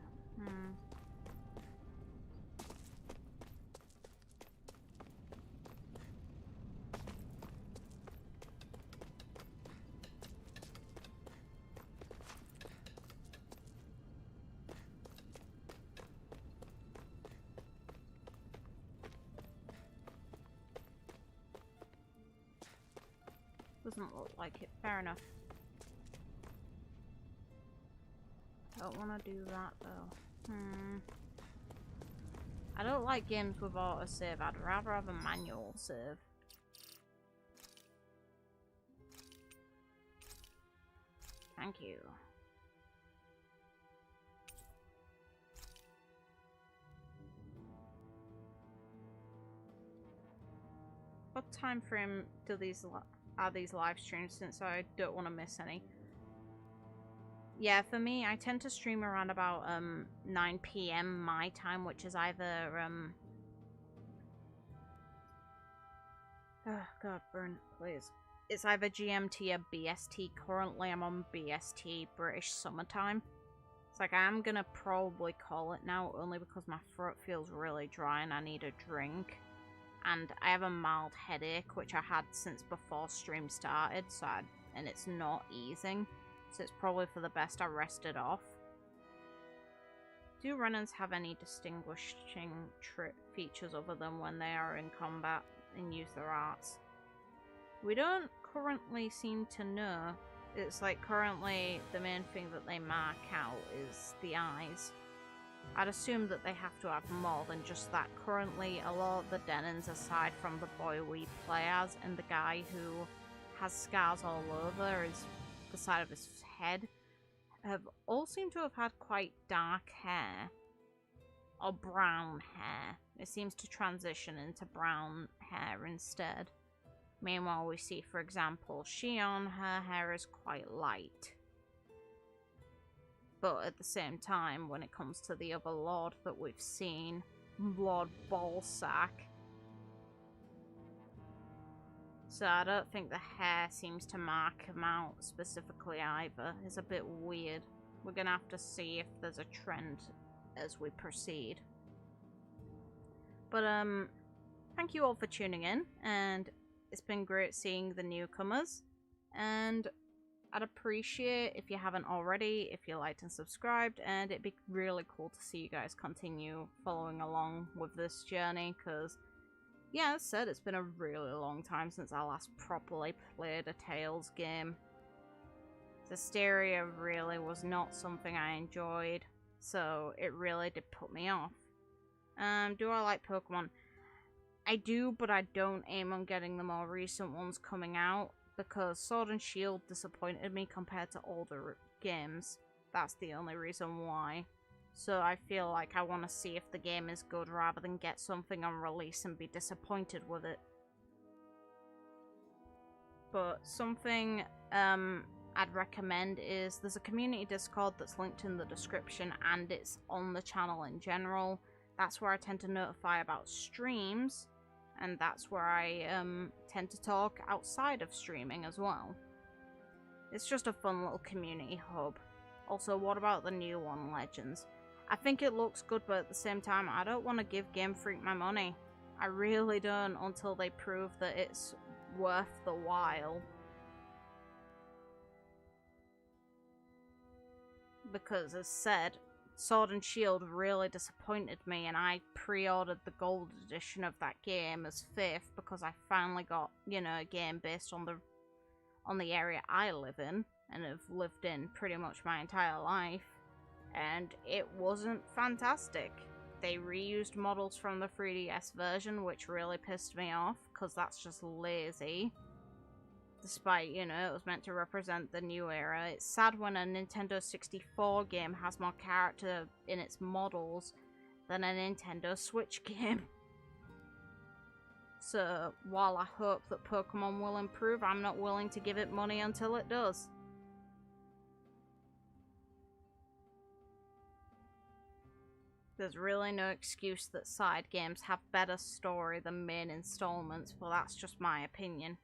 [SPEAKER 1] Doesn't look like it. Fair enough. Don't want to do that though. I don't like games with autosave. I'd rather have a manual save. Thank you. What time frame do these are these live streams, since I don't want to miss any? Yeah, for me, I tend to stream around about 9 p.m. my time, which is either oh god, burn, please. It's either GMT or BST. Currently, I'm on BST, British Summertime. It's like, I'm gonna probably call it now, only because my throat feels really dry and I need a drink. And I have a mild headache, which I had since before stream started, and it's not easing. So it's probably for the best I rested off. Do Renans have any distinguishing features other than when they are in combat and use their arts? We don't currently seem to know. It's like currently the main thing that they mark out is the eyes. I'd assume that they have to have more than just that. Currently, a lot of the Denons, aside from the boy we play as and the guy who has scars all over the side of his head, have all seemed to have had quite dark hair. Or brown hair. It seems to transition into brown hair instead. Meanwhile, we see, for example, Shion, her hair is quite light. But at the same time, when it comes to the other Lord that we've seen, Lord Ballsack, so I don't think the hair seems to mark him out specifically either. It's a bit weird. We're gonna have to see if there's a trend as we proceed. But thank you all for tuning in, and it's been great seeing the newcomers, and I'd appreciate if you haven't already, if you liked and subscribed, and it'd be really cool to see you guys continue following along with this journey, because, yeah, as I said, it's been a really long time since I last properly played a Tales game. Vesperia really was not something I enjoyed, so it really did put me off. Do I like Pokemon? I do, but I don't aim on getting the more recent ones coming out, because Sword and Shield disappointed me compared to older games. That's the only reason why. So I feel like I want to see if the game is good rather than get something on release and be disappointed with it. But something I'd recommend is there's a community Discord that's linked in the description, and it's on the channel in general. That's where I tend to notify about streams, and that's where I tend to talk outside of streaming as well. It's just a fun little community hub. Also, what about the new one, Legends? I think it looks good, but at the same time, I don't want to give Game Freak my money. I really don't, until they prove that it's worth the while. Because, as said, Sword and Shield really disappointed me, and I pre-ordered the gold edition of that game as faith because I finally got, you know, a game based on the area I live in and have lived in pretty much my entire life, and it wasn't fantastic. They reused models from the 3DS version, which really pissed me off because that's just lazy. Despite, you know, it was meant to represent the new era. It's sad when a Nintendo 64 game has more character in its models than a Nintendo Switch game. So, while I hope that Pokemon will improve, I'm not willing to give it money until it does. There's really no excuse that side games have better story than main installments, but that's just my opinion.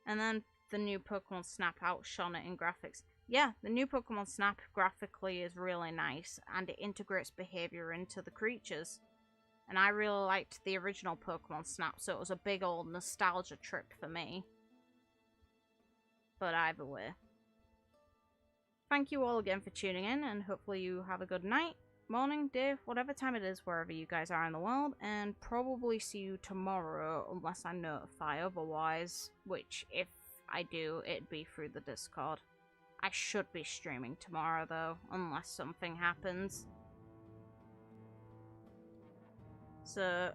[SPEAKER 1] And then the new Pokemon Snap outshone it in graphics. Yeah, the new Pokemon Snap graphically is really nice, and it integrates behavior into the creatures. And I really liked the original Pokemon Snap, so it was a big old nostalgia trip for me. But either way. Thank you all again for tuning in, and hopefully you have a good night, morning, day, whatever time it is wherever you guys are in the world, and probably see you tomorrow unless I notify otherwise, which if I do, it'd be through the Discord. I should be streaming tomorrow though, unless something happens. So,